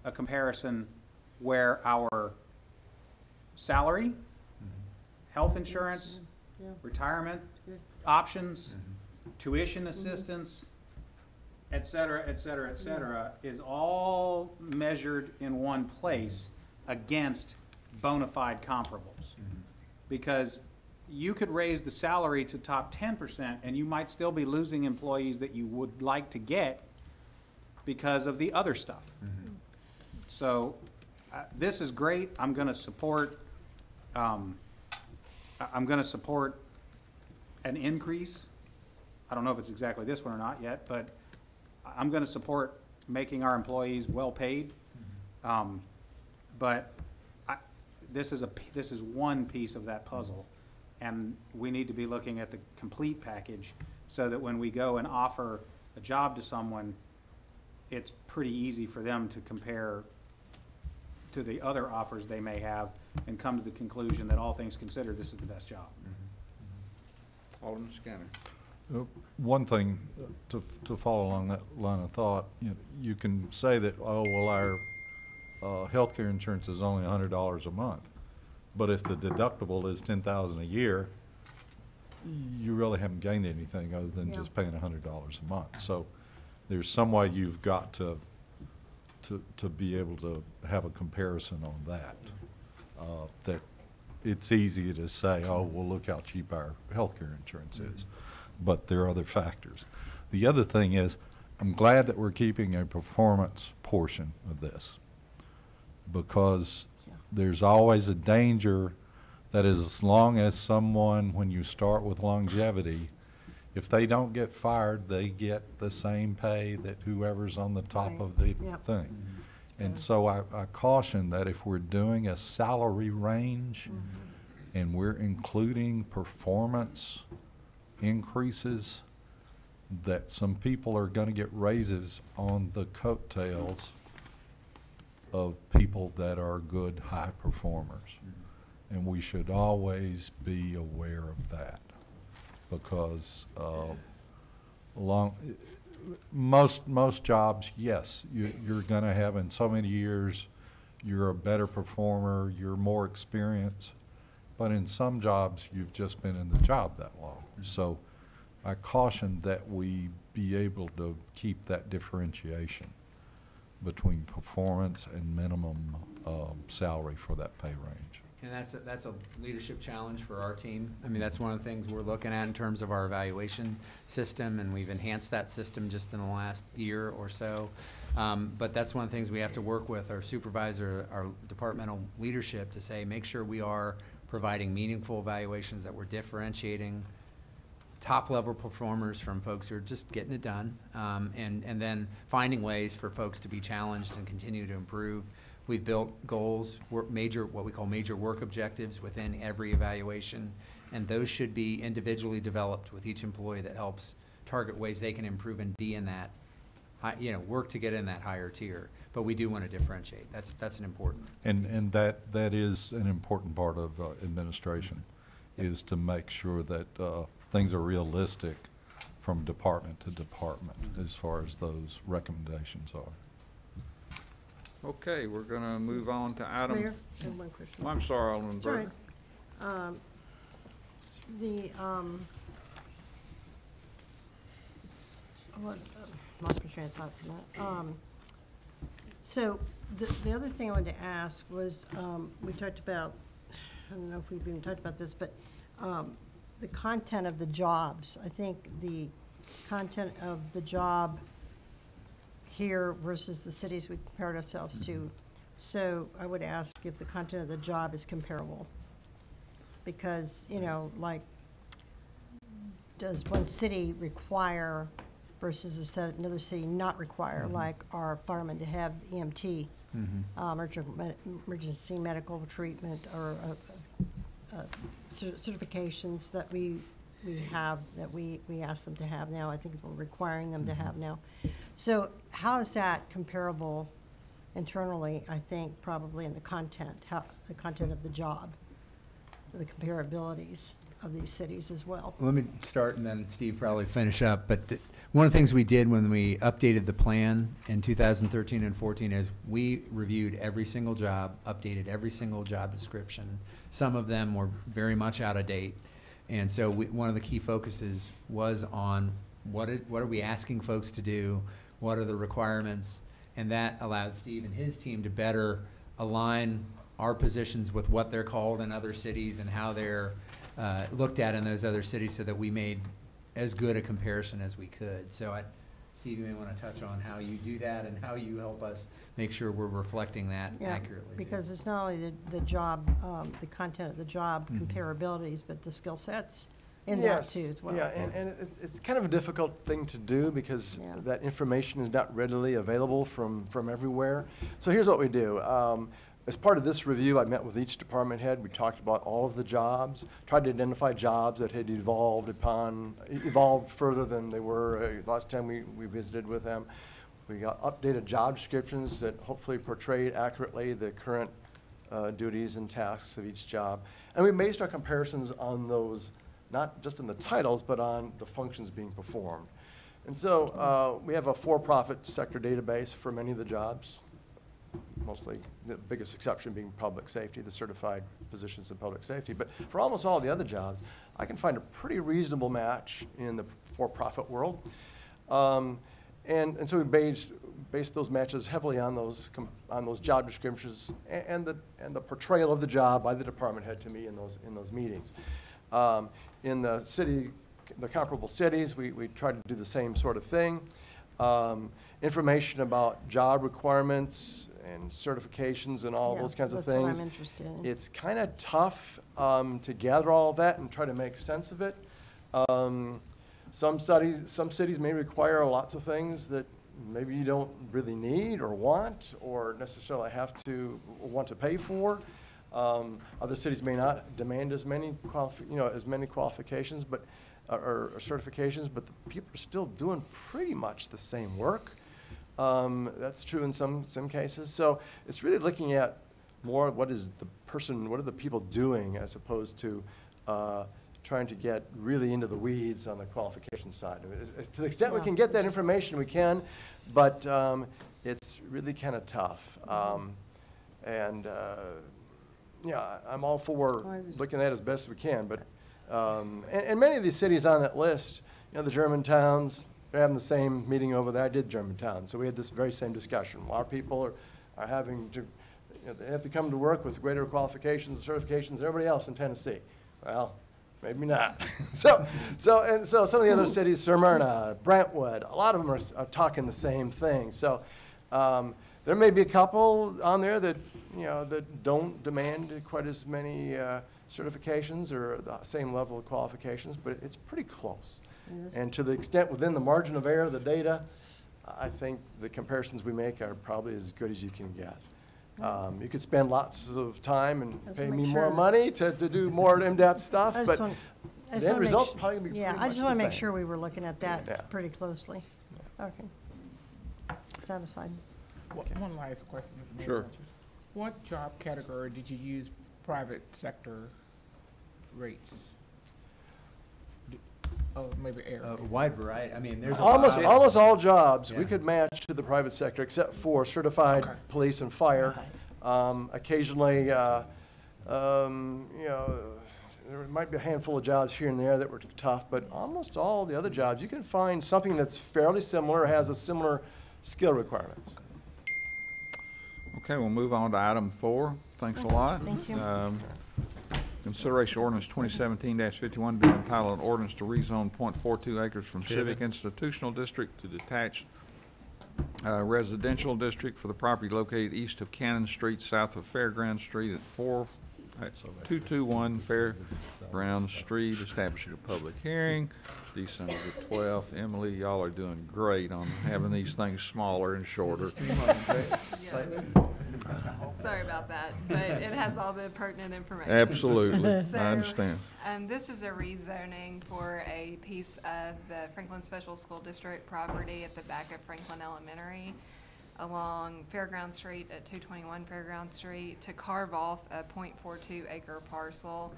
a comparison where our salary, health insurance, retirement options, tuition assistance, et cetera, et cetera, et cetera, is all measured in one place against bona fide comparables. Because you could raise the salary to top 10% and you might still be losing employees that you would like to get because of the other stuff. So this is great. I'm going to support an increase. I don't know if it's exactly this one or not yet, but I'm going to support making our employees well paid. But this is one piece of that puzzle, and we need to be looking at the complete package so that when we go and offer a job to someone, it's pretty easy for them to compare to the other offers they may have and come to the conclusion that all things considered, this is the best job. Alderman Scanner. One thing to follow along that line of thought, you can say that, oh, well, our healthcare insurance is only $100 a month, but if the deductible is $10,000 a year, you really haven't gained anything other than just paying $100 a month. So there's some way you've got to be able to have a comparison on that. That it's easy to say, oh, well, look how cheap our healthcare insurance is. But there are other factors. The other thing is, I'm glad that we're keeping a performance portion of this, because there's always a danger that as long as someone, when you start with longevity, if they don't get fired, they get the same pay that whoever's on the top of the thing. And so I caution that if we're doing a salary range and we're including performance increases, that some people are going to get raises on the coattails of people that are good high performers. And we should always be aware of that, because most jobs, yes, you're going to have in so many years, you're a better performer, you're more experienced, but in some jobs, you've just been in the job that long. So I caution that we be able to keep that differentiation between performance and minimum salary for that pay range. And that's a leadership challenge for our team. I mean, that's one of the things we're looking at in terms of our evaluation system, and we've enhanced that system just in the last year or so. But that's one of the things we have to work with our supervisor, our departmental leadership, to say, make sure we are providing meaningful evaluations, that we're differentiating top-level performers from folks who are just getting it done, and then finding ways for folks to be challenged and continue to improve. We've built goals, what we call major work objectives within every evaluation, and those should be individually developed with each employee that helps target ways they can improve and be in that, work to get in that higher tier. But we do want to differentiate. That's an important piece. And that is an important part of administration, is to make sure that things are realistic from department to department as far as those recommendations are. Okay, we're gonna move on to item. Mayor, I have one question. I'm sorry, Alderman Sorry. Berger. Lost my train of thought from that. So the other thing I wanted to ask was, we talked about, I don't know if we've even talked about this, but the content of the jobs. I think the content of the job here versus the cities we compared ourselves to. So I would ask if the content of the job is comparable. Because, like, does one city require versus another city not require, like our firemen to have EMT, emergency medical treatment, or certifications that we have, that we ask them to have now. I think we're requiring them to have now. So how is that comparable internally? I think probably in the content, the content of the job, the comparabilities of these cities as well. Let me start, and then Steve probably finish up. But one of the things we did when we updated the plan in 2013 and 14 is we reviewed every single job, updated every single job description. Some of them were very much out of date. And so one of the key focuses was on what are we asking folks to do, what are the requirements, and that allowed Steve and his team to better align our positions with what they're called in other cities and how they're looked at in those other cities, so that we made as good a comparison as we could. So Steve, you may want to touch on how you do that and how you help us make sure we're reflecting that accurately. Because it's not only the job, the content of the job comparabilities, but the skill sets in that too as well. Yeah, and it's kind of a difficult thing to do because that information is not readily available from everywhere. So here's what we do. As part of this review, I met with each department head. We talked about all of the jobs, tried to identify jobs that had evolved further than they were last time we visited with them. We got updated job descriptions that hopefully portrayed accurately the current duties and tasks of each job. And we based our comparisons on those, not just in the titles, but on the functions being performed. And so we have a for-profit sector database for many of the jobs, mostly the biggest exception being public safety, the certified positions in public safety. But for almost all the other jobs, I can find a pretty reasonable match in the for-profit world. And so we based those matches heavily on those job descriptions and the portrayal of the job by the department head to me in those meetings. In the comparable cities, we try to do the same sort of thing. Information about job requirements and certifications and all those kinds of things. That's what I'm interested in. It's kind of tough to gather all of that and try to make sense of it. Some cities may require lots of things that maybe you don't really need or want or necessarily want to pay for. Other cities may not demand as many qualifications, but or certifications, but the people are still doing pretty much the same work. That's true in some cases. So it's really looking at more what are the people doing, as opposed to trying to get really into the weeds on the qualification side. To the extent we can get that information, we can, but it's really kind of tough. I'm all for looking at it as best we can, but and many of these cities on that list, the German towns, they're having the same meeting over there. I did Germantown, so we had this very same discussion. Our people are having to, they have to come to work with greater qualifications and certifications than everybody else in Tennessee. Well, maybe not. So some of the other cities, Smyrna, Brentwood, a lot of them are talking the same thing. So there may be a couple on there that, that don't demand quite as many certifications or the same level of qualifications, but it's pretty close. And to the extent within the margin of error, the data, I think the comparisons we make are probably as good as you can get. You could spend lots of time and Just pay make me sure. more money to do more in-depth stuff, I just but want- I just the end wanna make result's su- probably gonna be Yeah, pretty I much just want the to make same. sure we were looking at Yeah. that pretty closely. Okay. Satisfied. One last question, Mr. Mayor. Sure. What job category did you use private sector rates? Oh, maybe Eric. A wide variety, I mean, there's a Almost, lot. almost all jobs, we Yeah. could match to the private sector, except for certified Okay. police and fire. Occasionally, there might be a handful of jobs here and there that were tough, but almost all the other jobs, you can find something that's fairly similar, has a similar skill requirements. Okay, we'll move on to item 4. Thanks a lot. Thank you. Consideration ordinance 2017-51 being entitled an ordinance to rezone .42 acres from Civic Institutional District to detached residential district for the property located east of Cannon Street, south of Fairground Street at 221 Fairground Street, establishing a public hearing December the 12th. Emily, y'all are doing great on having these things smaller and shorter. Sorry about that, but it has all the pertinent information. Absolutely, So, I understand. This is a rezoning for a piece of the Franklin Special School District property at the back of Franklin Elementary along Fairground Street at 221 Fairground Street to carve off a .42 acre parcel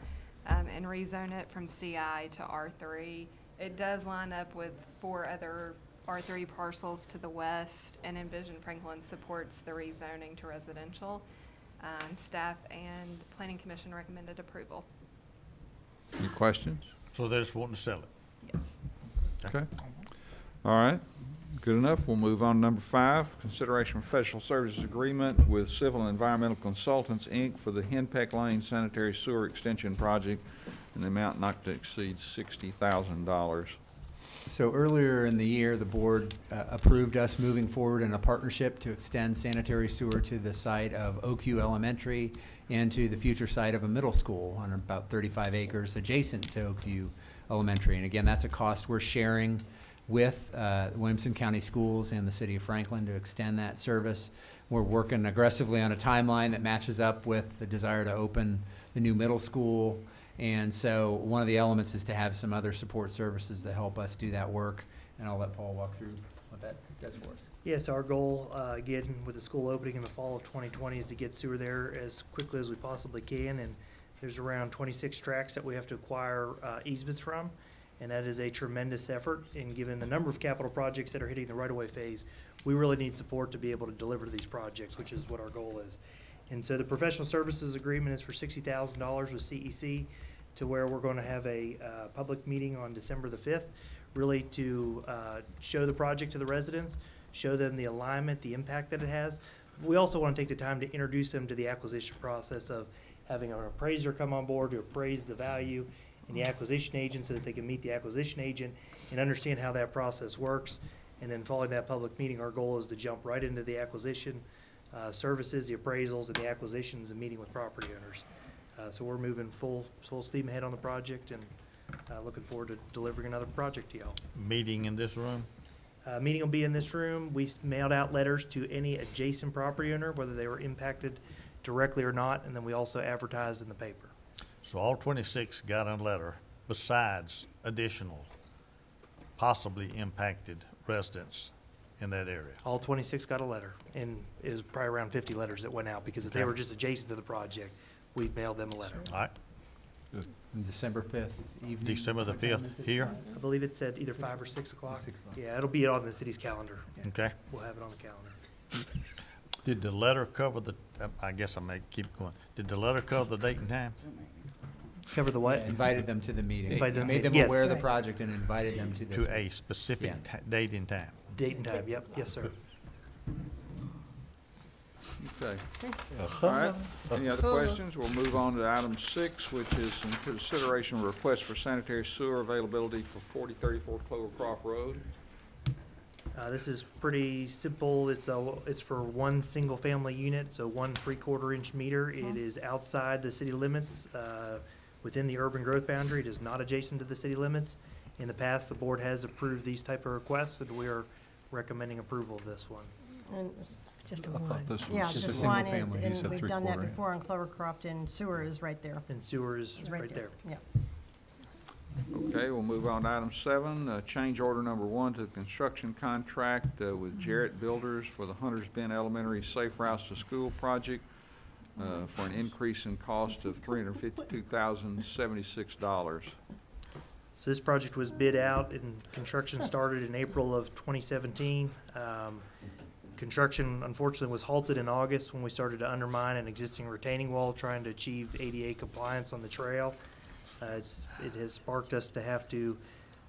and rezone it from CI to R3. It does line up with 4 other R3 parcels to the west, and Envision Franklin supports the rezoning to residential. Staff and Planning Commission recommended approval. Any questions? So they're just wanting to sell it. Yes. Okay. All right, good enough. We'll move on to number 5, consideration of professional services agreement with Civil and Environmental Consultants, Inc. for the Henpeck Lane Sanitary Sewer Extension Project in the amount not to exceed $60,000. So earlier in the year, the board approved us moving forward in a partnership to extend sanitary sewer to the site of Oakview Elementary and to the future site of a middle school on about 35 acres adjacent to Oakview Elementary. And again, that's a cost we're sharing with Williamson County Schools and the City of Franklin to extend that service. We're working aggressively on a timeline that matches up with the desire to open the new middle school. And so one of the elements is to have some other support services that help us do that work. And I'll let Paul walk through what that does for us. Yes, our goal, again, with the school opening in the fall of 2020 is to get sewer there as quickly as we possibly can. And there's around 26 tracts that we have to acquire easements from. And that is a tremendous effort. And given the number of capital projects that are hitting the right-of-way phase, we really need support to be able to deliver to these projects, which is what our goal is. And so the professional services agreement is for $60,000 with CEC, to where we're going to have a public meeting on December the 5th, really to show the project to the residents, show them the alignment, the impact that it has. We also want to take the time to introduce them to the acquisition process of having an appraiser come on board to appraise the value and the acquisition agent so that they can meet the acquisition agent and understand how that process works. And then following that public meeting, our goal is to jump right into the acquisition services, the appraisals, and the acquisitions, and meeting with property owners. So we're moving full steam ahead on the project, and looking forward to delivering another project to y'all. Meeting in this room? Meeting will be in this room. We mailed out letters to any adjacent property owner, whether they were impacted directly or not, and then we also advertised in the paper. So all 26 got a letter besides additional possibly impacted residents in that area? All 26 got a letter, and it was probably around 50 letters that went out, because if they were just adjacent to the project, we mailed them a letter. All right. On December 5th evening. December the 5th here? I believe it's at either 5 or 6 o'clock. 6 o'clock. Yeah, it'll be on the city's calendar. Okay. We'll have it on the calendar. Did the letter cover the, I guess I may keep going. Did the letter cover the date and time? Cover the what? Yeah, invited them to the meeting. Invited them- Made them yes. aware of the project and invited them to this. To a specific Yeah. date and time? Date and time, yep, yes, sir. Okay. All right. Any other questions? We'll move on to item 6, which is in consideration of request for sanitary sewer availability for 4034 Clovercroft Road. This is pretty simple. It's for one single-family unit, so 1 3/4-inch meter. It is outside the city limits, within the urban growth boundary. It is not adjacent to the city limits. In the past, the board has approved these type of requests, and we are recommending approval of this one. And it's just a I thought one. this was Yeah, just a just single one, family. You and said we've done that 3/4 inch. before on Clovercroft, and sewer is right there. And sewer is It's right there. Yeah. Okay, we'll move on to item 7, change order number 1 to the construction contract with Jarrett Builders for the Hunters Bend Elementary Safe Routes to School project for an increase in cost of $352,076. So this project was bid out and construction started in April of 2017. Construction unfortunately was halted in August when we started to undermine an existing retaining wall trying to achieve ADA compliance on the trail. It has sparked us to have to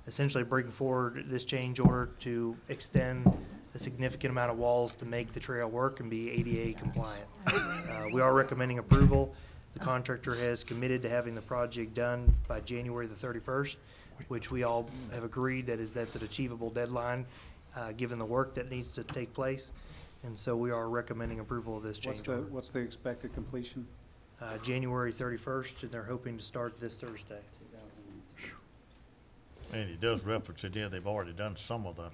essentially bring forward this change order to extend a significant amount of walls to make the trail work and be ADA compliant. We are recommending approval. The contractor has committed to having the project done by January the 31st, which we all have agreed that's an achievable deadline, given the work that needs to take place. And so we are recommending approval of this change order. What's the expected completion? January 31st, and they're hoping to start this Thursday. And he does reference it here, they've already done some of the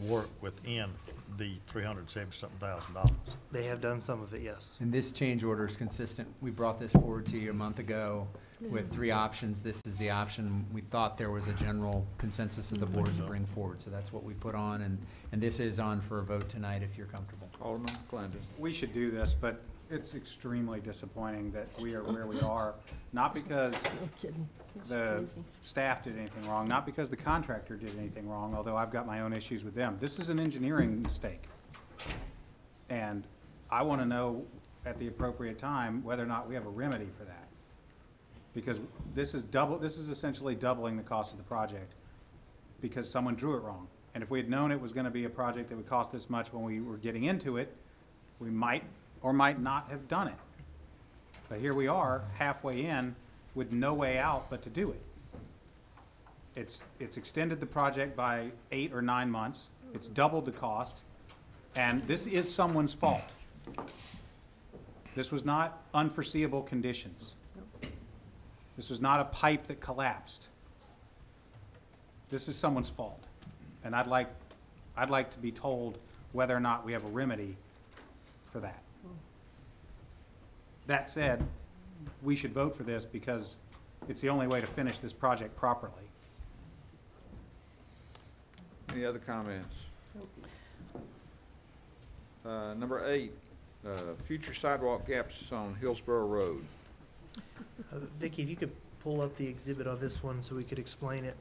work within the $370-something. They have done some of it, yes. And this change order is consistent. We brought this forward to you a month ago with 3 options. This is the option we thought there was a general consensus of the board to bring forward. So that's what we put on, and this is on for a vote tonight if you're comfortable. Alderman Glendon. We should do this, but it's extremely disappointing that we are where we are, not because No kidding. It's the crazy. staff did anything wrong, not because the contractor did anything wrong, although I've got my own issues with them. This is an engineering mistake. And I want to know at the appropriate time whether or not we have a remedy for that. Because this is essentially doubling the cost of the project because someone drew it wrong. And if we had known it was going to be a project that would cost this much when we were getting into it, we might or might not have done it. But here we are, halfway in, with no way out but to do it. It's extended the project by 8 or 9 months. It's doubled the cost. And this is someone's fault. This was not unforeseeable conditions. This was not a pipe that collapsed. This is someone's fault. And I'd like to be told whether or not we have a remedy for that. That said, we should vote for this because it's the only way to finish this project properly. Any other comments? Number 8, future sidewalk gaps on Hillsborough Road. Vicki, if you could pull up the exhibit on this one so we could explain it.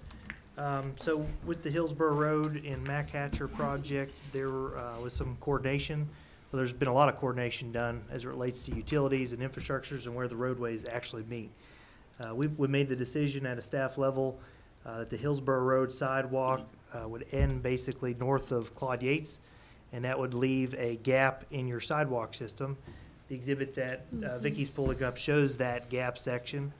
So with the Hillsborough Road and Mac Hatcher project, there was some coordination. Well, there's been a lot of coordination done as it relates to utilities and infrastructures and where the roadways actually meet. We made the decision at a staff level that the Hillsborough Road sidewalk would end basically north of Claude Yates, and that would leave a gap in your sidewalk system. The exhibit that Vicki's pulling up shows that gap section.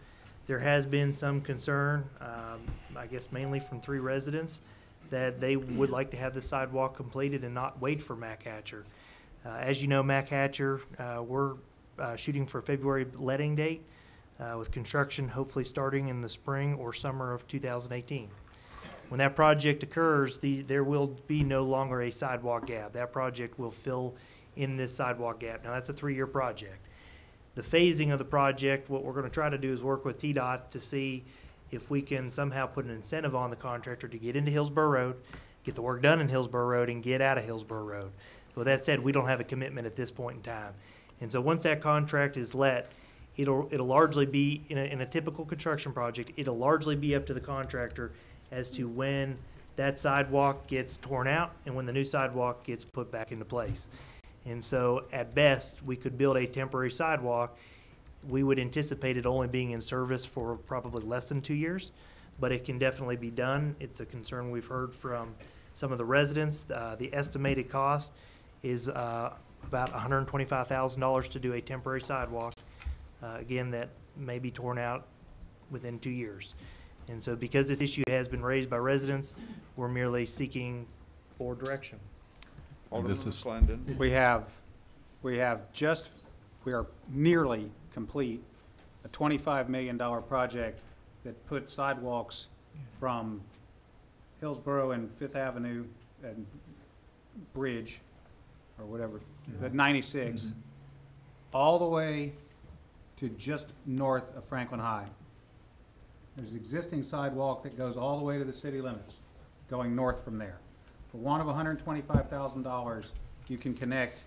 There has been some concern, I guess mainly from 3 residents, that they would like to have the sidewalk completed and not wait for Mac Hatcher. As you know, Mac Hatcher, we're shooting for a February letting date with construction hopefully starting in the spring or summer of 2018. When that project occurs, there will be no longer a sidewalk gap. That project will fill in this sidewalk gap. Now, that's a 3-year project. The phasing of the project, what we're going to try to do is work with TDOT to see if we can somehow put an incentive on the contractor to get into Hillsborough Road, get the work done in Hillsborough Road, and get out of Hillsborough Road. With that said, we don't have a commitment at this point in time. And so once that contract is let, it'll largely be, in a typical construction project, it'll largely be up to the contractor as to when that sidewalk gets torn out and when the new sidewalk gets put back into place. And so at best, we could build a temporary sidewalk. We would anticipate it only being in service for probably less than 2 years, but it can definitely be done. It's a concern we've heard from some of the residents. The estimated cost is about $125,000 to do a temporary sidewalk. Again, that may be torn out within 2 years. And so because this issue has been raised by residents, we're merely seeking board direction. Alderman This is- McClendon. We are nearly complete a $25 million project that put sidewalks from Hillsborough and Fifth Avenue and Bridge, or whatever, the 96, all the way to just north of Franklin High. There's an existing sidewalk that goes all the way to the city limits, going north from there. For one of $125,000, you can connect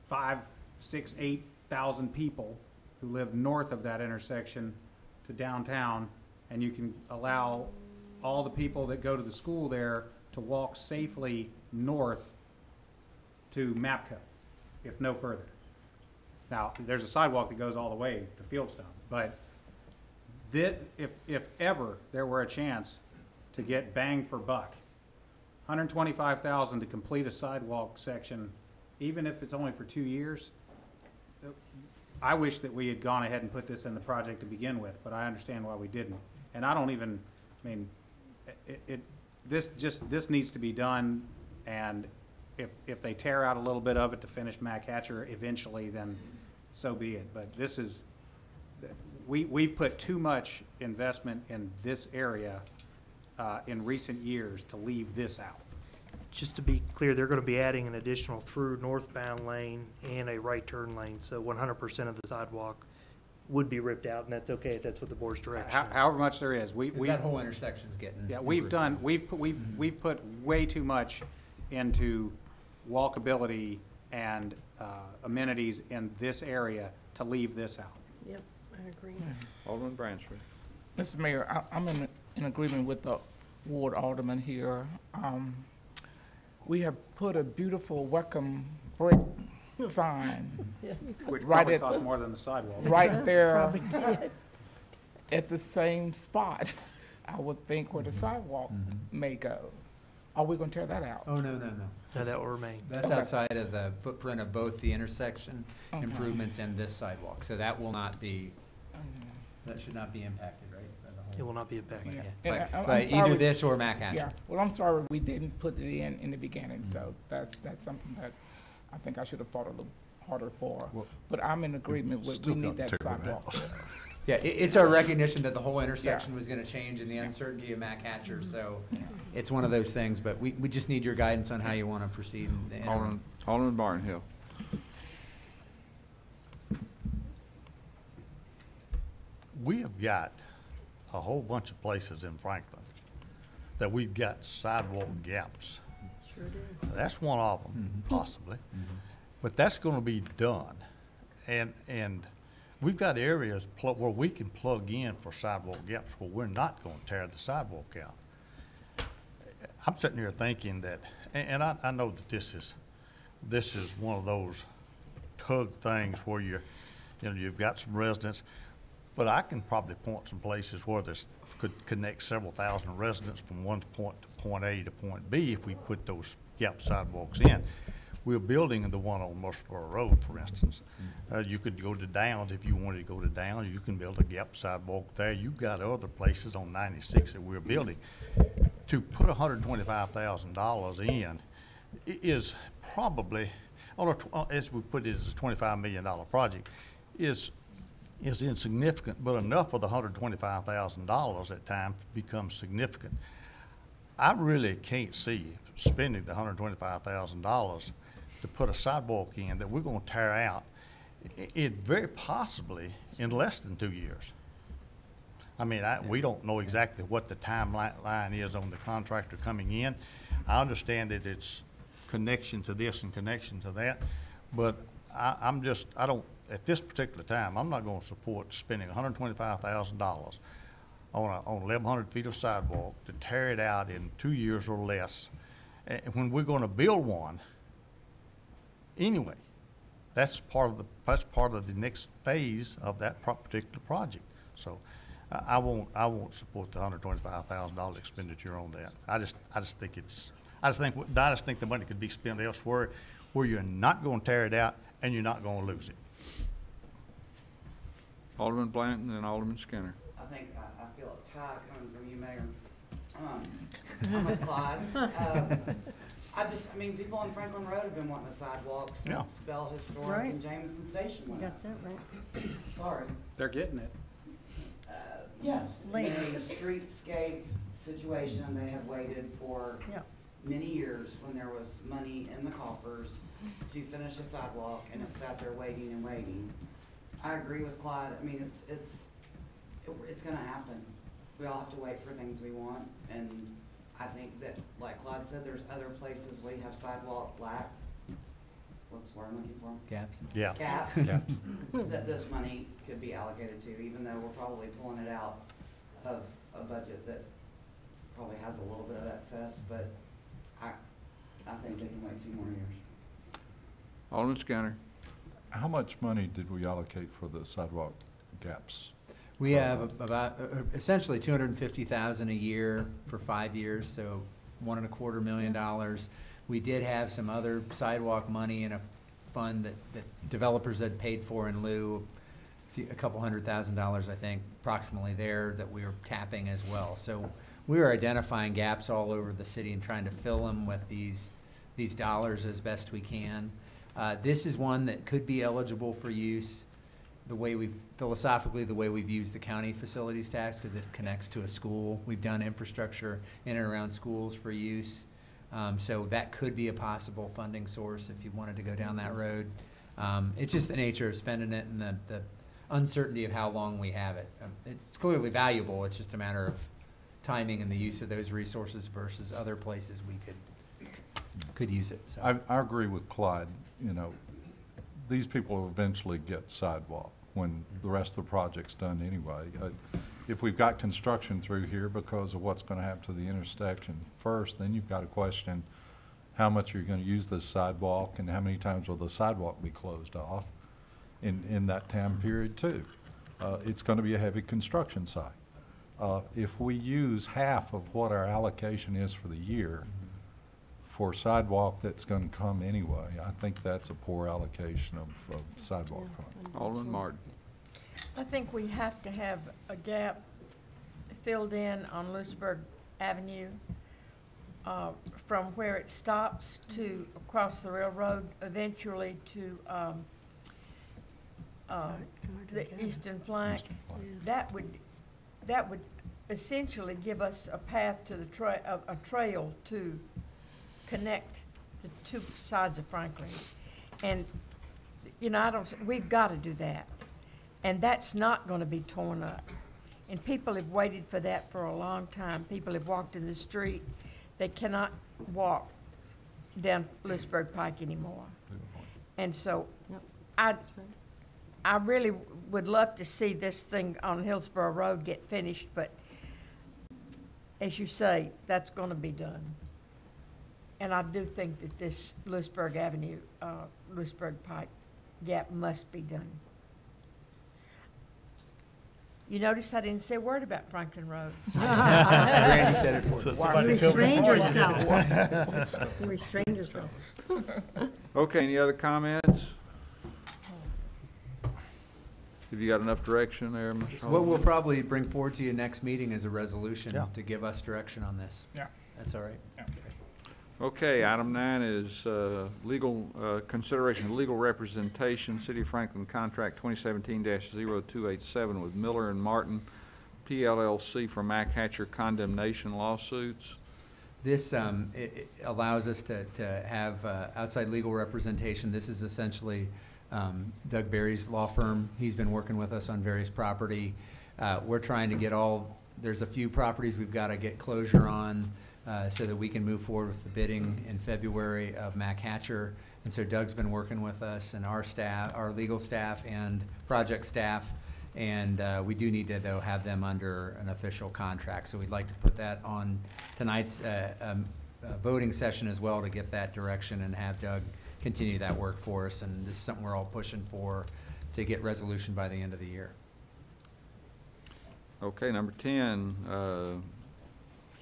5, 6, 8,000 people who live north of that intersection to downtown, and you can allow all the people that go to the school there to walk safely north to MAPCO, if no further. Now, there's a sidewalk that goes all the way to Fieldstone, but if ever there were a chance to get bang for buck, $125,000 to complete a sidewalk section, even if it's only for 2 years, I wish that we had gone ahead and put this in the project to begin with, but I understand why we didn't. And I don't even, I mean, this needs to be done, and if they tear out a little bit of it to finish Mac Hatcher eventually, then so be it. But this is, we've put too much investment in this area in recent years to leave this out. Just to be clear, they're going to be adding an additional through northbound lane and a right turn lane, so 100% of the sidewalk would be ripped out, and that's okay if that's what the board's direction is. However much there is, That whole intersection's getting. yeah, we've put way too much into walkability and amenities in this area to leave this out. Yep, I agree. Alderman Bransford. Mr. Mayor, I'm in agreement with the ward alderman here. We have put a beautiful welcome brick sign Which right probably at, costs more than the sidewalk. right there Probably did. at the same spot, I would think, where the sidewalk may go. Are we gonna tear that out? Oh, no. No, that will remain. That's Okay. outside of the footprint of both the intersection improvements and this sidewalk. So that will not be, that should not be impacted, right? by the whole- It will not be impacted. Yeah. Yeah. And I'm But sorry- either this or Mac Hatcher. Yeah, well, I'm sorry we didn't put it in the beginning, so that's something that I think I should have fought a little harder for. Well, But I'm in agreement with, we Still need got that tear it sidewalk. out. Yeah, it's our recognition that the whole intersection was gonna change and the uncertainty of Mac Hatcher, so it's one of those things, but we just need your guidance on how you wanna proceed in the interim. Alderman Barnhill. We have got a whole bunch of places in Franklin that we've got sidewalk gaps. Sure do. That's one of them, possibly. But that's gonna be done. And we've got areas where we can plug in for sidewalk gaps where we're not gonna tear the sidewalk out. I'm sitting here thinking that, and I know that this is one of those tug things where you've got some residents, but I can probably point some places where this could connect several thousand residents from one point to point A to point B if we put those gap sidewalks in. We're building the one on Murfreesboro Road, for instance. You could go to Downs if you wanted to go to Downs. You can build a gap sidewalk there. You've got other places on 96 that we're building. To put $125,000 in is probably, as we put it as a $25 million project, is insignificant, but enough of the $125,000 at times becomes significant. I really can't see spending the $125,000 to put a sidewalk in that we're gonna tear out, it very possibly in less than 2 years. I mean, we don't know exactly what the timeline is on the contractor coming in. I understand that it's connection to this and connection to that, but I don't, at this particular time, I'm not gonna support spending $125,000 on 1,100 feet of sidewalk to tear it out in 2 years or less, when we're gonna build one anyway. That's part of the next phase of that particular project. So I won't support the $125,000 expenditure on that. I just think the money could be spent elsewhere where you're not gonna tear it out and you're not gonna lose it. Alderman Blanton and Alderman Skinner. I think I feel a tie coming from you, Mayor. I'm with Clyde. I mean, people on Franklin Road have been wanting a sidewalk Yeah. since Bell Historic Right. and Jameson Station You went got up. that right. Sorry. They're getting it. Yes, in Late. a streetscape situation, they have waited for Yeah. many years when there was money in the coffers to finish a sidewalk, and it sat there waiting and waiting. I agree with Clyde. I mean, it's gonna happen. We all have to wait for things we want, and I think that, like Clyde said, there's other places we have sidewalk lack. What's the word I'm looking for? Gaps. Yeah. Gaps. Yeah. That this money could be allocated to, even though we're probably pulling it out of a budget that probably has a little bit of excess, but I think they can wait 2 more years. Alderman Skinner. How much money did we allocate for the sidewalk gaps? We have about, essentially $250,000 a year for 5 years, so $1.25 million. We did have some other sidewalk money in a fund that developers had paid for in lieu, a couple $100,000, I think, approximately there, that we were tapping as well. So we were identifying gaps all over the city and trying to fill them with these dollars as best we can. This is one that could be eligible for use the way philosophically, the way we've used the county facilities tax, because it connects to a school. We've done infrastructure in and around schools for use. So that could be a possible funding source if you wanted to go down that road. It's just the nature of spending it and the uncertainty of how long we have it. It's clearly valuable. It's just a matter of timing and the use of those resources versus other places we could use it. So. I agree with Clyde. You know, these people will eventually get sidewalk when the rest of the project's done anyway. If we've got construction through here because of what's going to happen to the intersection first, then you've got to question how much you're going to use this sidewalk and how many times will the sidewalk be closed off in that time period too. It's going to be a heavy construction site. If we use half of what our allocation is for the year for sidewalk that's going to come anyway, I think that's a poor allocation of sidewalk fund. Alderman Martin. I think we have to have a gap filled in on Lewisburg Avenue from where it stops to across the railroad, eventually to the eastern flank. That would essentially give us a path to the a trail to connect the 2 sides of Franklin. And, you know, we've got to do that. And that's not going to be torn up. And people have waited for that for a long time. People have walked in the street. They cannot walk down Lewisburg Pike anymore. And so I really would love to see this thing on Hillsborough Road get finished, but as you say, that's going to be done. And I do think that this Lewisburg Avenue, Lewisburg Pike gap must be done. You notice I didn't say a word about Franklin Road. Randy said it for You restrained yourself. You restrained yourself. Okay, any other comments? Have you got enough direction there, Mr. So what we'll probably bring forward to you next meeting is a resolution Yeah. to give us direction on this. Yeah. That's all right. Yeah. Okay, item 9 is legal consideration of legal representation, City of Franklin Contract 2017-0287 with Miller and Martin PLLC for Mac Hatcher condemnation lawsuits. This it allows us to have outside legal representation. This is essentially Doug Berry's law firm. He's been working with us on various property. We're trying to get there's a few properties we've got to get closure on so that we can move forward with the bidding in February of Mac Hatcher. And so Doug's been working with us and our staff, our legal staff and project staff. And we do need to, though, have them under an official contract. So we'd like to put that on tonight's voting session as well to get that direction and have Doug continue that work for us. And this is something we're all pushing for to get resolution by the end of the year. Okay, number 10,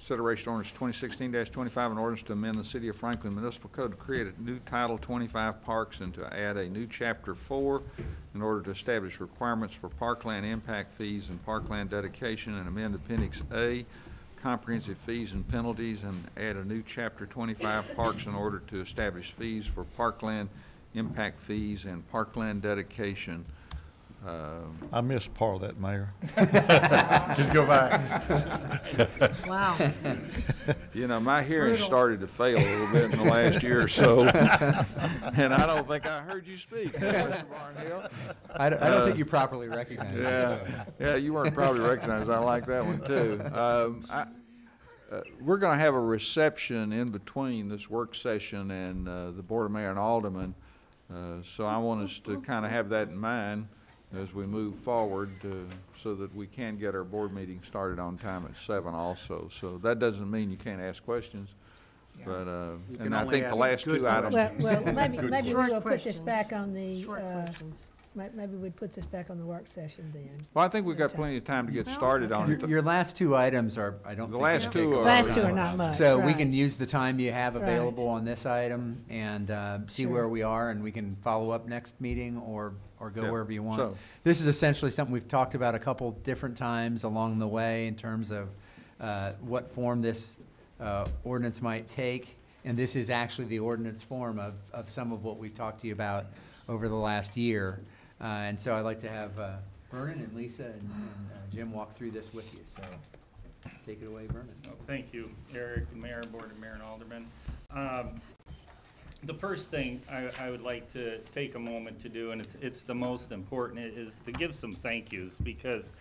Consideration ordinance 2016-25, an ordinance to amend the City of Franklin Municipal Code to create a new Title 25 parks and to add a new Chapter 4 in order to establish requirements for parkland impact fees and parkland dedication, and amend Appendix A, comprehensive fees and penalties, and add a new Chapter 25 parks in order to establish fees for parkland impact fees and parkland dedication. I missed part of that, Mayor. Just go back. Wow. You know, my hearing started to fail a little bit in the last year or so, and I don't think I heard you speak, Mr. Barnhill. I don't think you properly recognized Yeah, it. yeah, you weren't probably recognized. I like that one too. We're going to have a reception in between this work session and the Board of Mayor and Aldermen, so I want us to kind of have that in mind as we move forward, so that we can get our board meeting started on time at 7 also. So that doesn't mean you can't ask questions, but, and I think the last two items. Well, maybe Short we'll put this questions. back on the, Short questions. maybe we'd put this back on the work session then. Well, I think we've got plenty of time to get started on it. Your last two items are, I don't The think. last gonna two take are- a Last lot two of are time. not much, So we right. can use the time you have Right. available on this item and see Sure. where we are, and we can follow up next meeting or go Yeah. wherever you want. So- This is essentially something we've talked about a couple different times along the way in terms of what form this ordinance might take. And this is actually the ordinance form of some of what we've talked to you about over the last year. And so I'd like to have Vernon and Lisa and Jim walk through this with you. So take it away, Vernon. Oh, thank you, Eric, Mayor, Board of Mayor and Aldermen. The first thing I would like to take a moment to do, and it's the most important, is to give some thank yous, because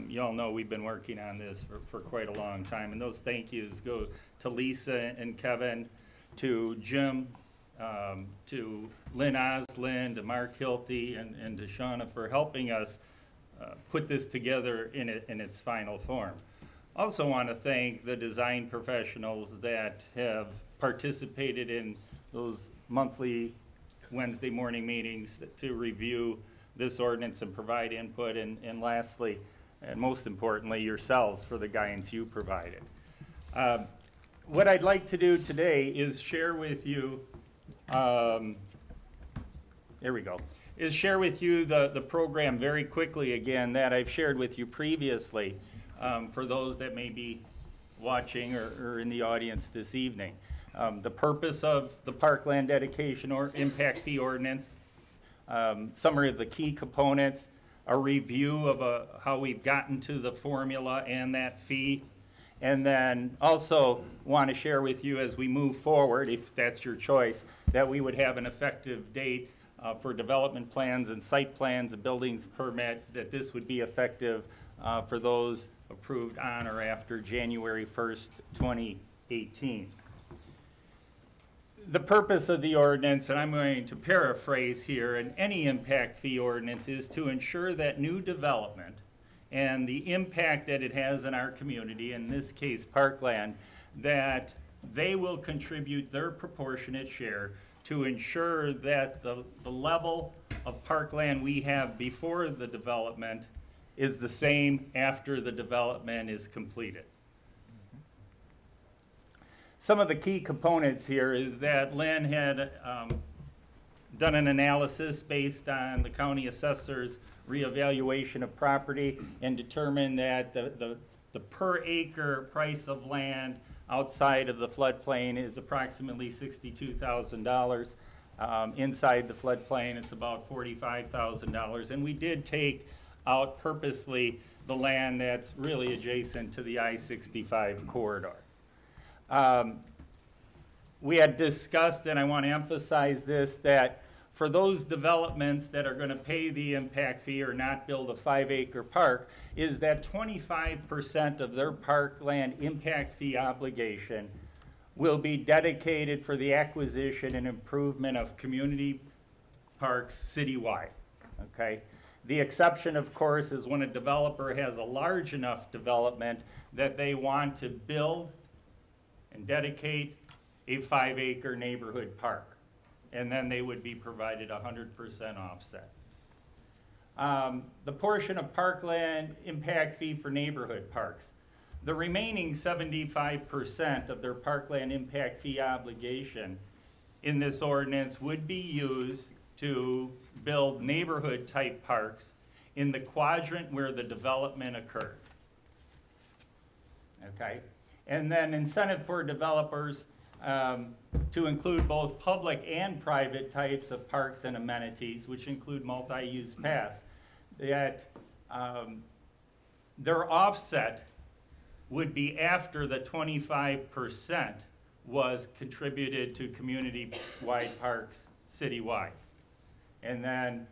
you all know we've been working on this for quite a long time, and those thank yous go to Lisa and Kevin, to Jim, to Lynn Oslin, to Mark Hilty, and to Shauna for helping us put this together in its final form. Also want to thank the design professionals that have participated in those monthly Wednesday morning meetings to review this ordinance and provide input, and lastly, and most importantly, yourselves for the guidance you provided. What I'd like to do today is share with you, there we go, is share with you the program very quickly again that I've shared with you previously, for those that may be watching or in the audience this evening. The purpose of the Parkland Dedication or Impact Fee Ordinance, summary of the key components, a review of how we've gotten to the formula and that fee, and then also want to share with you as we move forward, if that's your choice, that we would have an effective date for development plans and site plans and buildings permit, that this would be effective for those approved on or after January 1st, 2018. The purpose of the ordinance, and I'm going to paraphrase here, in any impact fee ordinance is to ensure that new development and the impact that it has in our community, in this case Parkland, that they will contribute their proportionate share to ensure that the level of parkland we have before the development is the same after the development is completed. Some of the key components here is that Lynn had done an analysis based on the county assessor's reevaluation of property and determined that the per acre price of land outside of the floodplain is approximately $62,000. Inside the floodplain, it's about $45,000. And we did take out purposely the land that's really adjacent to the I-65 corridor. We had discussed, and I want to emphasize this, that for those developments that are going to pay the impact fee or not build a 5-acre park, is that 25% of their parkland impact fee obligation will be dedicated for the acquisition and improvement of community parks citywide, okay? The exception, of course, is when a developer has a large enough development that they want to build and dedicate a 5-acre neighborhood park. And then they would be provided 100% offset. The portion of parkland impact fee for neighborhood parks. The remaining 75% of their parkland impact fee obligation in this ordinance would be used to build neighborhood-type parks in the quadrant where the development occurred. Okay? And then incentive for developers to include both public and private types of parks and amenities, which include multi-use paths, that their offset would be after the 25% was contributed to community-wide parks citywide. And then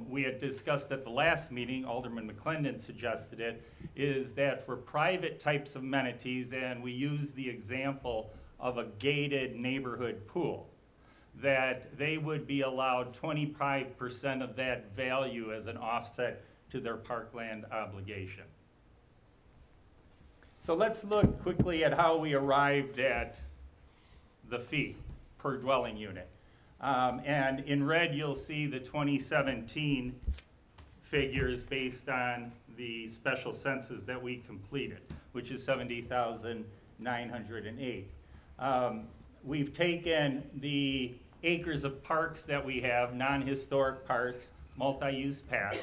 we had discussed at the last meeting, Alderman McClendon suggested it, is that for private types of amenities, and we use the example of a gated neighborhood pool, that they would be allowed 25% of that value as an offset to their parkland obligation. So let's look quickly at how we arrived at the fee per dwelling unit. And in red, you'll see the 2017 figures based on the special census that we completed, which is 70,908. We've taken the acres of parks that we have, non-historic parks, multi-use paths,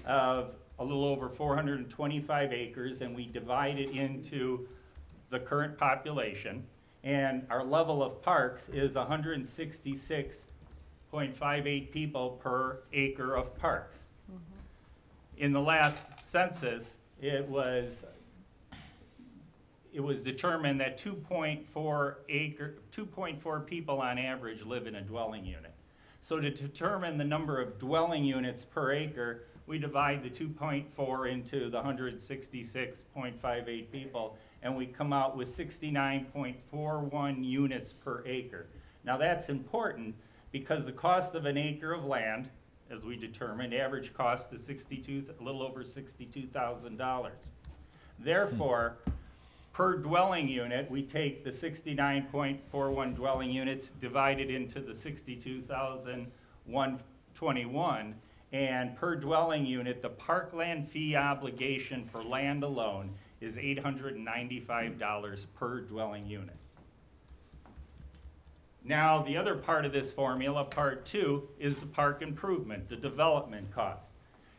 of a little over 425 acres, and we divide it into the current population. And our level of parks is 166.58 people per acre of parks. In the last census, it was determined that 2.4 people on average live in a dwelling unit. So to determine the number of dwelling units per acre, we divide the 2.4 into the 166.58 people, and we come out with 69.41 units per acre. Now that's important because the cost of an acre of land, as we determined, average cost is a little over $62,000. Therefore, per dwelling unit, we take the 69.41 dwelling units divided into the 62,121, and per dwelling unit, the parkland fee obligation for land alone is $895 per dwelling unit. Now, the other part of this formula, part two, is the park improvement, the development cost.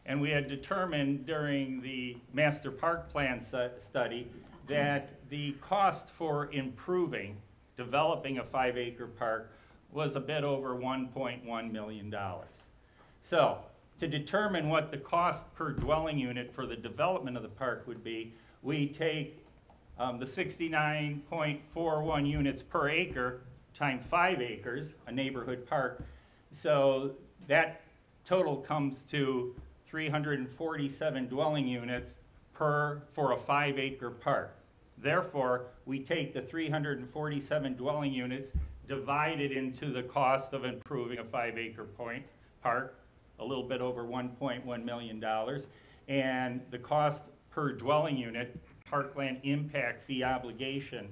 And we had determined during the master park plan study that the cost for improving, developing a 5-acre park was a bit over $1.1 million. So, to determine what the cost per dwelling unit for the development of the park would be, we take the 69.41 units per acre times 5 acres, a neighborhood park. So that total comes to 347 dwelling units for a 5-acre park. Therefore, we take the 347 dwelling units divided into the cost of improving a 5-acre park, a little bit over $1.1 million, and the cost per dwelling unit, parkland impact fee obligation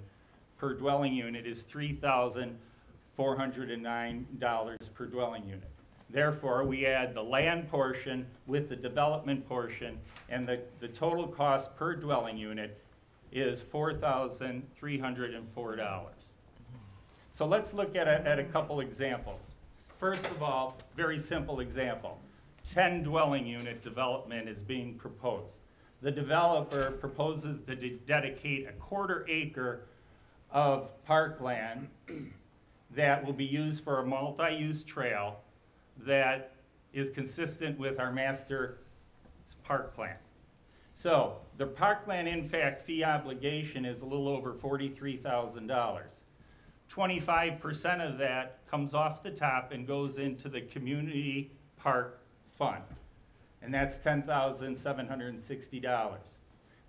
per dwelling unit is $3,409 per dwelling unit. Therefore, we add the land portion with the development portion, and the total cost per dwelling unit is $4,304. So let's look at a couple examples. First of all, very simple example. 10 dwelling unit development is being proposed. The developer proposes to dedicate a 1/4 acre of parkland that will be used for a multi-use trail that is consistent with our master park plan. So the parkland impact fee obligation is a little over $43,000. 25% of that comes off the top and goes into the community park fund, and that's $10,760.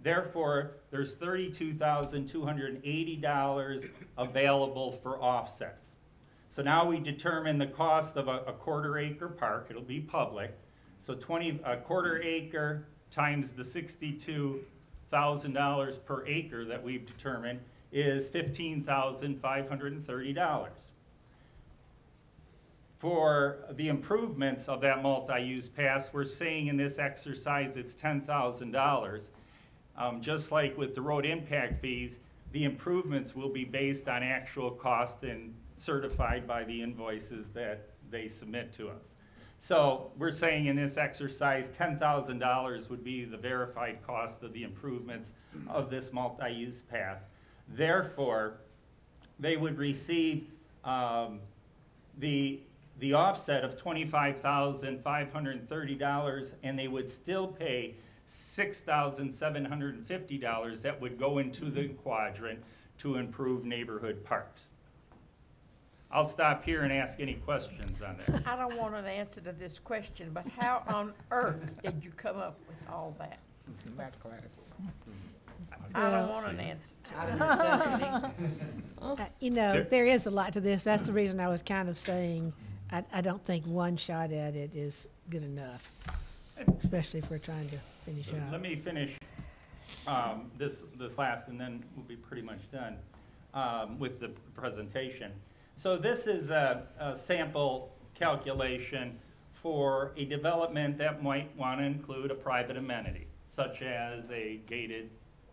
Therefore, there's $32,280 available for offsets. So now we determine the cost of a 1/4 acre park. It'll be public. So a 1/4 acre times the $62,000 per acre that we've determined is $15,530. For the improvements of that multi-use pass, we're saying in this exercise it's $10,000. Just like with the road impact fees, the improvements will be based on actual cost and certified by the invoices that they submit to us. So we're saying in this exercise, $10,000 would be the verified cost of the improvements of this multi-use path. Therefore, they would receive the offset of $25,530, and they would still pay $6,750 that would go into the quadrant to improve neighborhood parks. I'll stop here and ask any questions on that. I don't want an answer to this question, but how on earth did you come up with all that? Math class. I don't want an answer to Out it. of necessity. You know, there is a lot to this. That's the reason I was kind of saying, I don't think one shot at it is good enough, especially if we're trying to finish up. Let me finish this last, and then we'll be pretty much done with the presentation. So this is a sample calculation for a development that might want to include a private amenity, such as a gated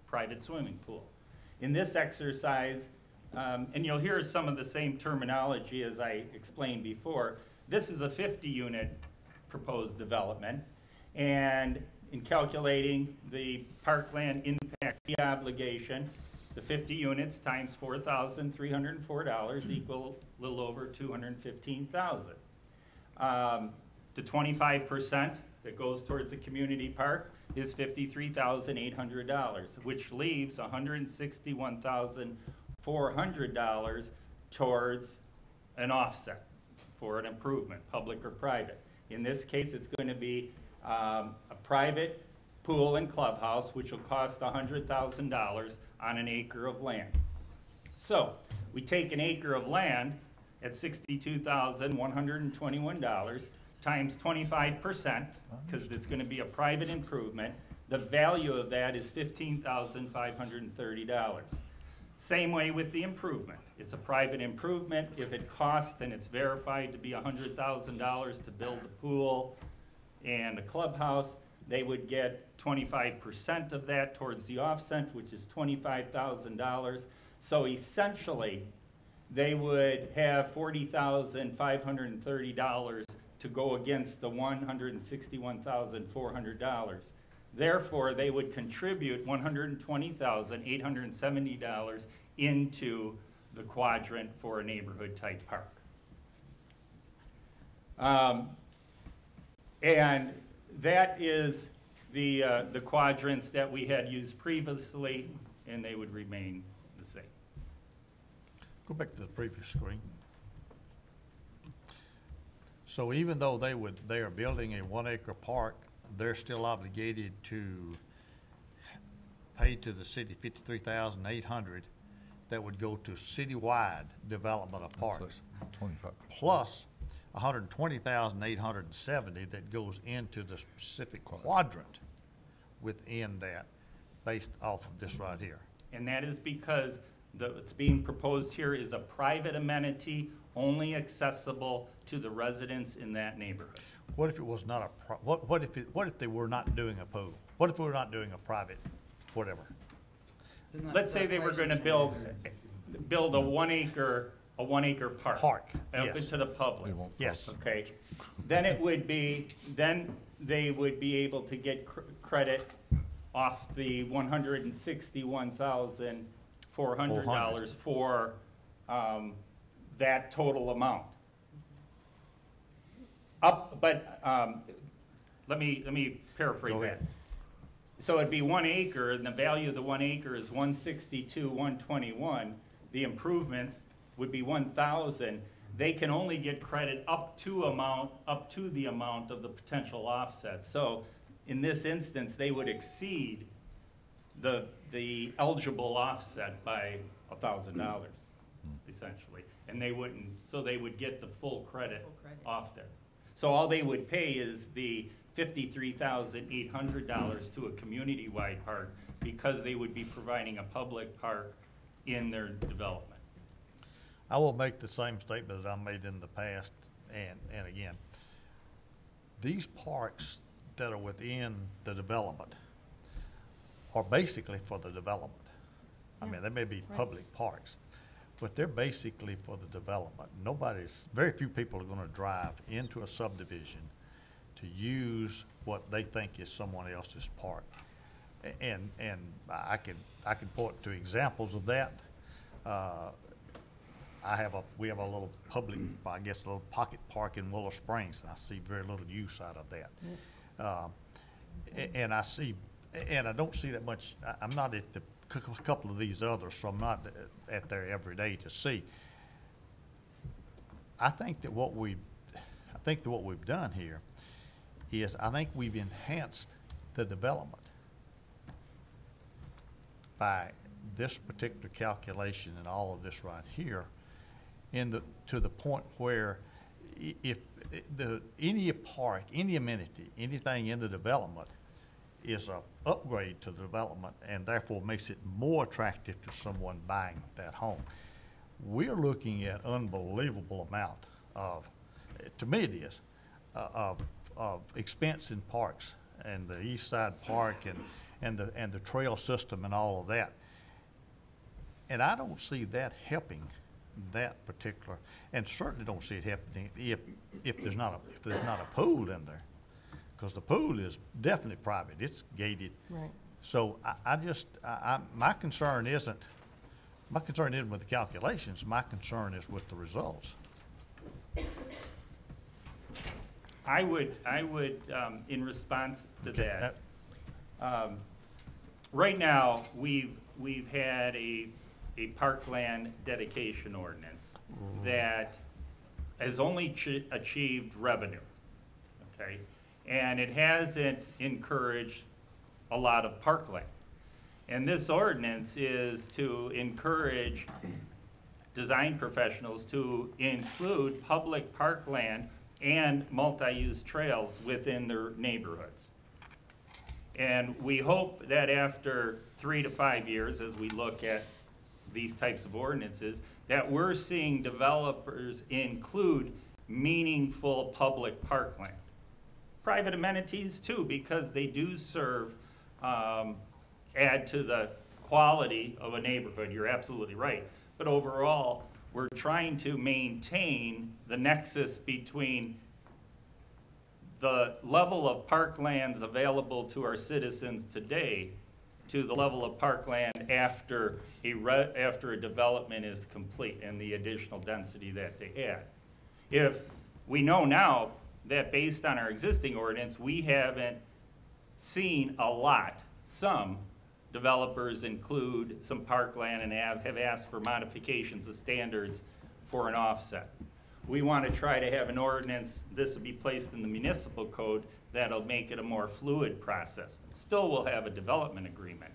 private swimming pool. In this exercise, and you'll hear some of the same terminology as I explained before, this is a 50-unit proposed development, and in calculating the parkland impact fee obligation, the 50 units times $4,304 equal a little over $215,000. The 25% that goes towards the community park is $53,800, which leaves $161,400 towards an offset for an improvement, public or private. In this case, it's going to be a private pool and clubhouse, which will cost $100,000 on an acre of land. So we take an acre of land at $62,121 times 25%, because it's going to be a private improvement. The value of that is $15,530. Same way with the improvement. It's a private improvement. If it costs and it's verified to be $100,000 to build the pool and a clubhouse, they would get 25% of that towards the offset, which is $25,000. So essentially, they would have $40,530 to go against the $161,400. Therefore, they would contribute $120,870 into the quadrant for a neighborhood-type park. And that is the quadrants that we had used previously, and they would remain the same. Go back to the previous screen. So even though they are building a 1 acre park, they're still obligated to pay to the city $53,800 that would go to citywide development of parks. 25. Plus $120,870 that goes into the specific quadrant within that, based off of this right here. And that is because what's being proposed here is a private amenity only accessible to the residents in that neighborhood. What if it was not a, what if they were not doing a pool? What if we were not doing a private, whatever? Let's say they were going to build a 1 acre park open yes. to the public. Yes. Okay. Then it would be, then they would be able to get credit off the $161,400 for that total amount. Let me paraphrase that. So it'd be 1 acre, and the value of the 1 acre is $162,121. The improvements would be 1,000. They can only get credit up to the amount of the potential offset. So in this instance, they would exceed the eligible offset by $1,000, essentially, and they wouldn't. So they would get the full credit off there. So all they would pay is the $53,800 to a community-wide park, because they would be providing a public park in their development. I will make the same statement that I made in the past, and again, these parks that are within the development are basically for the development. I mean, they may be public parks, but they're basically for the development. Very few people are gonna drive into a subdivision to use what they think is someone else's park. And I can point to examples of that. We have a little public, I guess, a little pocket park in Willow Springs, and I see very little use out of that. And I don't see that much. I'm not at a couple of these others, so I'm not at there every day to see. I think that what we've done here is I think we've enhanced the development by this particular calculation and all of this right here, to the point where if any park, any amenity, anything in the development is a upgrade to the development and therefore makes it more attractive to someone buying that home. We're looking at unbelievable amount of, to me it is, of expense in parks and the East Side Park and the trail system and all of that. And I don't see that helping that particular, and certainly don't see it happening if there's not a pool in there, because the pool is definitely private. It's gated. Right. So my concern isn't with the calculations. My concern is with the results. I would, in response to that, right now, we've had a parkland dedication ordinance that has only achieved revenue, okay? And it hasn't encouraged a lot of parkland. And this ordinance is to encourage design professionals to include public parkland and multi-use trails within their neighborhoods. And we hope that after 3 to 5 years, as we look at these types of ordinances, that we're seeing developers include meaningful public parkland. Private amenities too, because they do serve, add to the quality of a neighborhood. You're absolutely right. But overall, we're trying to maintain the nexus between the level of parklands available to our citizens today to the level of parkland after a development is complete and the additional density that they add. If we know now that based on our existing ordinance, we haven't seen a lot, some developers include some parkland and have asked for modifications of standards for an offset. We want to try to have an ordinance, this will be placed in the municipal code, that'll make it a more fluid process. Still will have a development agreement,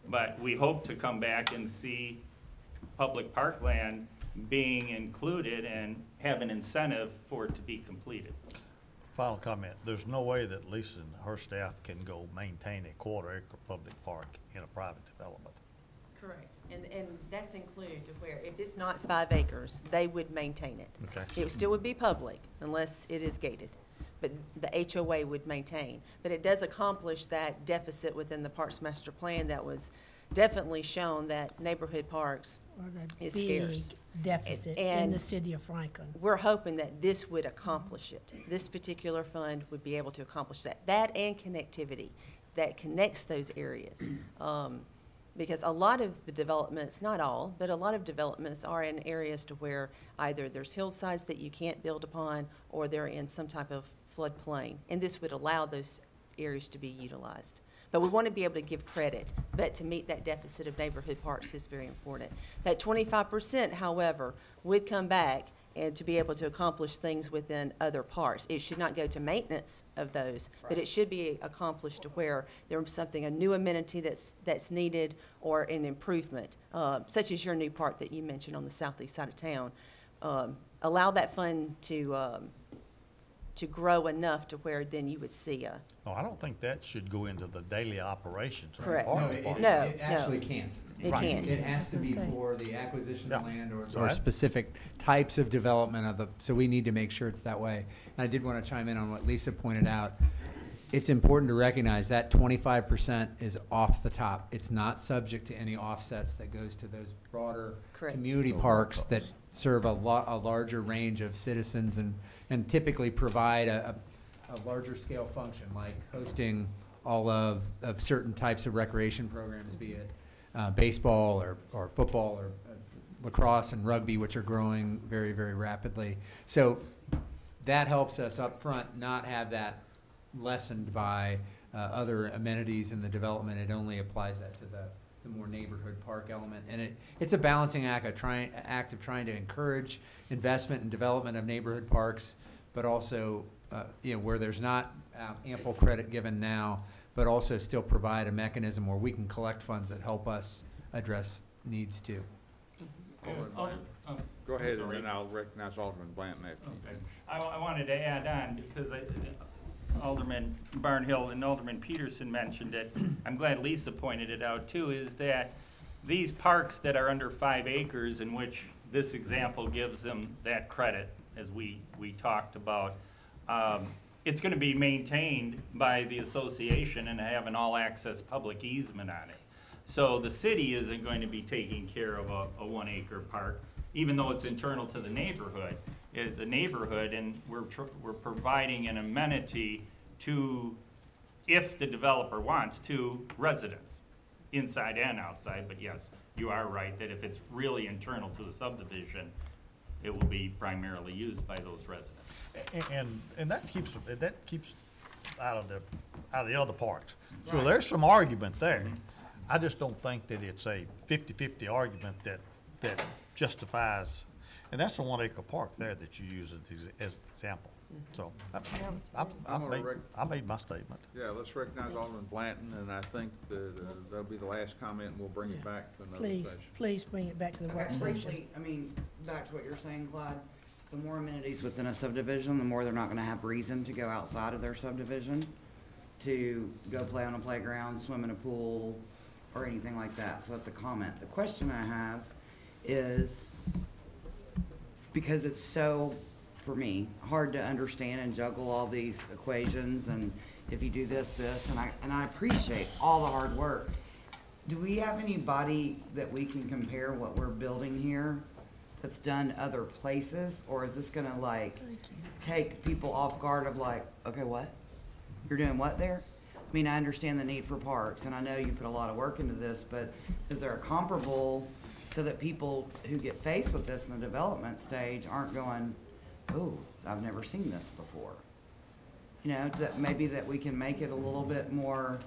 but we hope to come back and see public parkland being included and have an incentive for it to be completed. Final comment, there's no way that Lisa and her staff can go maintain a quarter-acre public park in a private development. Correct, and that's included to where if it's not 5 acres, they would maintain it. Okay. It still would be public unless it is gated, but the HOA would maintain. But it does accomplish that deficit within the Parks Master Plan that was definitely shown that neighborhood parks is scarce. Big deficit in the city of Franklin. We're hoping that this would accomplish it. This particular fund would be able to accomplish that. That and connectivity that connects those areas. Because a lot of the developments, not all, but a lot of developments are in areas to where either there's hillsides that you can't build upon or they're in some type of floodplain. And this would allow those areas to be utilized. But we want to be able to give credit, but to meet that deficit of neighborhood parks is very important. That 25%, however, would come back and to be able to accomplish things within other parks. It should not go to maintenance of those, but it should be accomplished to where there's something, a new amenity that's needed or an improvement, such as your new park that you mentioned on the southeast side of town. Allow that fund to grow enough to where then you would see a. No, I don't think that should go into the daily operations. of the Correct. park No, department. it actually can't. It can't. It has to be for the acquisition of Yeah. land or Right. specific types of development of the, so we need to make sure it's that way. And I did want to chime in on what Lisa pointed out. it's important to recognize that 25% is off the top. It's not subject to any offsets that goes to those broader Correct. community parks that serve a larger range of citizens and typically provide a larger scale function, like hosting all of certain types of recreation programs, be it baseball or football or lacrosse and rugby, which are growing very, very rapidly. So that helps us up front not have that lessened by other amenities in the development. It only applies that to the more neighborhood park element. And it's a balancing act of trying to encourage investment and development of neighborhood parks, but also where there's not ample credit given now, but also still provide a mechanism where we can collect funds that help us address needs too. Go ahead, and then I'll recognize Alderman Blanton after you. Okay. I wanted to add on because Alderman Barnhill and Alderman Peterson mentioned it. I'm glad Lisa pointed it out too, is that these parks that are under 5 acres, in which this example gives them that credit, as we talked about, it's going to be maintained by the association and have an all-access public easement on it. So the city isn't going to be taking care of a 1 acre park, even though it's internal to the neighborhood. And we're providing an amenity to, if the developer wants to, residents, inside and outside. But yes, you are right that if it's really internal to the subdivision, it will be primarily used by those residents. And that keeps out of the other parks. So right. There's some argument there. Mm-hmm. I just don't think that it's a 50-50 argument that justifies, and that's a 1 acre park there that you use as an example. So I made my statement. Yeah, let's recognize Alderman Blanton, and I think that'll be the last comment, and we'll bring it back to another session. Please bring it back to the work session. Briefly, back to what you're saying, Clyde, the more amenities within a subdivision, the more they're not gonna have reason to go outside of their subdivision to go play on a playground, swim in a pool, or anything like that. So that's a comment. The question I have is, because it's so, for me, hard to understand and juggle all these equations, and if you do this, and I appreciate all the hard work. Do we have anybody that we can compare what we're building here that's done other places, or is this gonna take people off guard of okay, what? You're doing what there? I mean, I understand the need for parks, and I know you put a lot of work into this, but is there a comparable so that people who get faced with this in the development stage aren't going, oh, I've never seen this before? That maybe that we can make it a little bit more,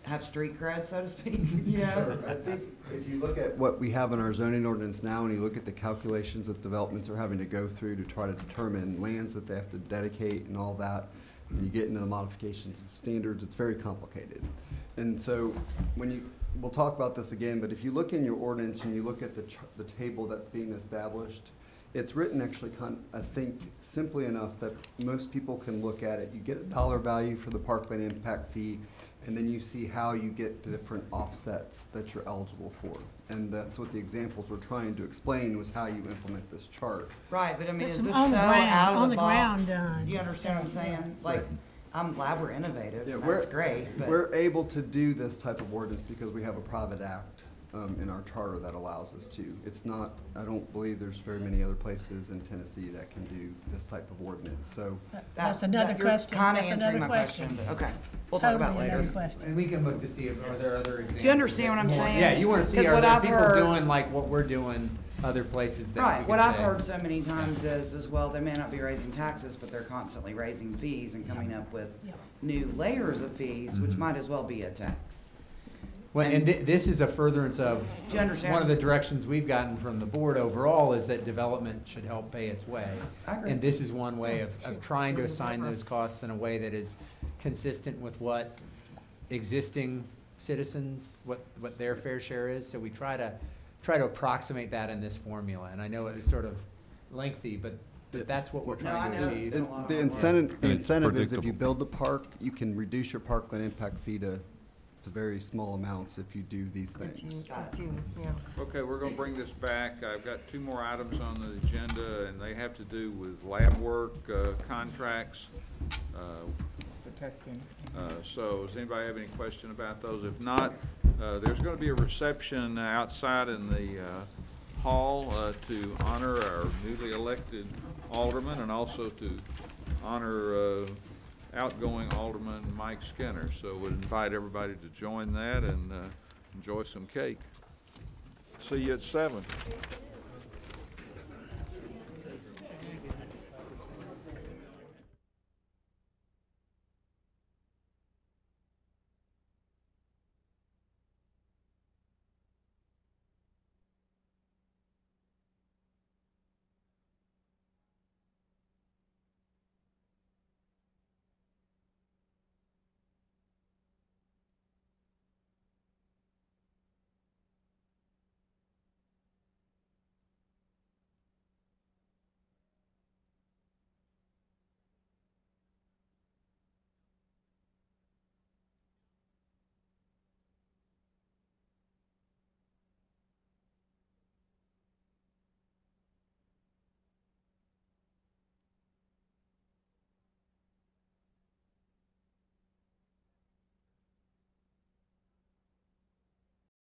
have street cred, so to speak, Sure. I think if you look at what we have in our zoning ordinance now, and you look at the calculations that developments are having to go through to try to determine lands that they have to dedicate and all that, and you get into the modifications of standards, it's very complicated. And so we'll talk about this again, but if you look in your ordinance and you look at the table that's being established, it's written actually, I think, simply enough that most people can look at it. You get a dollar value for the parkland impact fee, and then you see how you get the different offsets that you're eligible for. And that's what the examples were trying to explain, was how you implement this chart. Right, but is this so on the ground, out of on the the box? ground done. You understand what I'm saying? Right. I'm glad we're innovative, Yeah, that's great, but. We're able to do this type of ordinance because we have a private act in our charter that allows us to. It's not, I don't believe there's very many other places in Tennessee that can do this type of ordinance, so. That's another question. Kinda That's answering another my question, but okay, we'll talk about it Totally later. another question. And we can look to see if are there other examples. Do you understand what I'm saying? Yeah, you want to see, 'Cause are what there I've people heard- doing like what we're doing other places that we Right, can what I've say. heard so many times is, well, they may not be raising taxes, but they're constantly raising fees and coming up with new layers of fees, which might as well be a tax. Well, and this is a furtherance of Do you understand? one of the directions we've gotten from the board overall is that development should help pay its way. I agree. And this is one way of trying to assign those costs in a way that is consistent with what existing citizens, what their fair share is. So we try to approximate that in this formula. And I know it's sort of lengthy, but that's what we're trying to achieve. The incentive is if you build the park, you can reduce your parkland impact fee to very small amounts if you do these things. Okay, we're gonna bring this back. I've got 2 more items on the agenda, and they have to do with lab work, contracts. Testing. So does anybody have any question about those? If not, there's going to be a reception outside in the hall to honor our newly elected alderman and also to honor outgoing Alderman Mike Skinner. So we'd invite everybody to join that and enjoy some cake. See you at 7.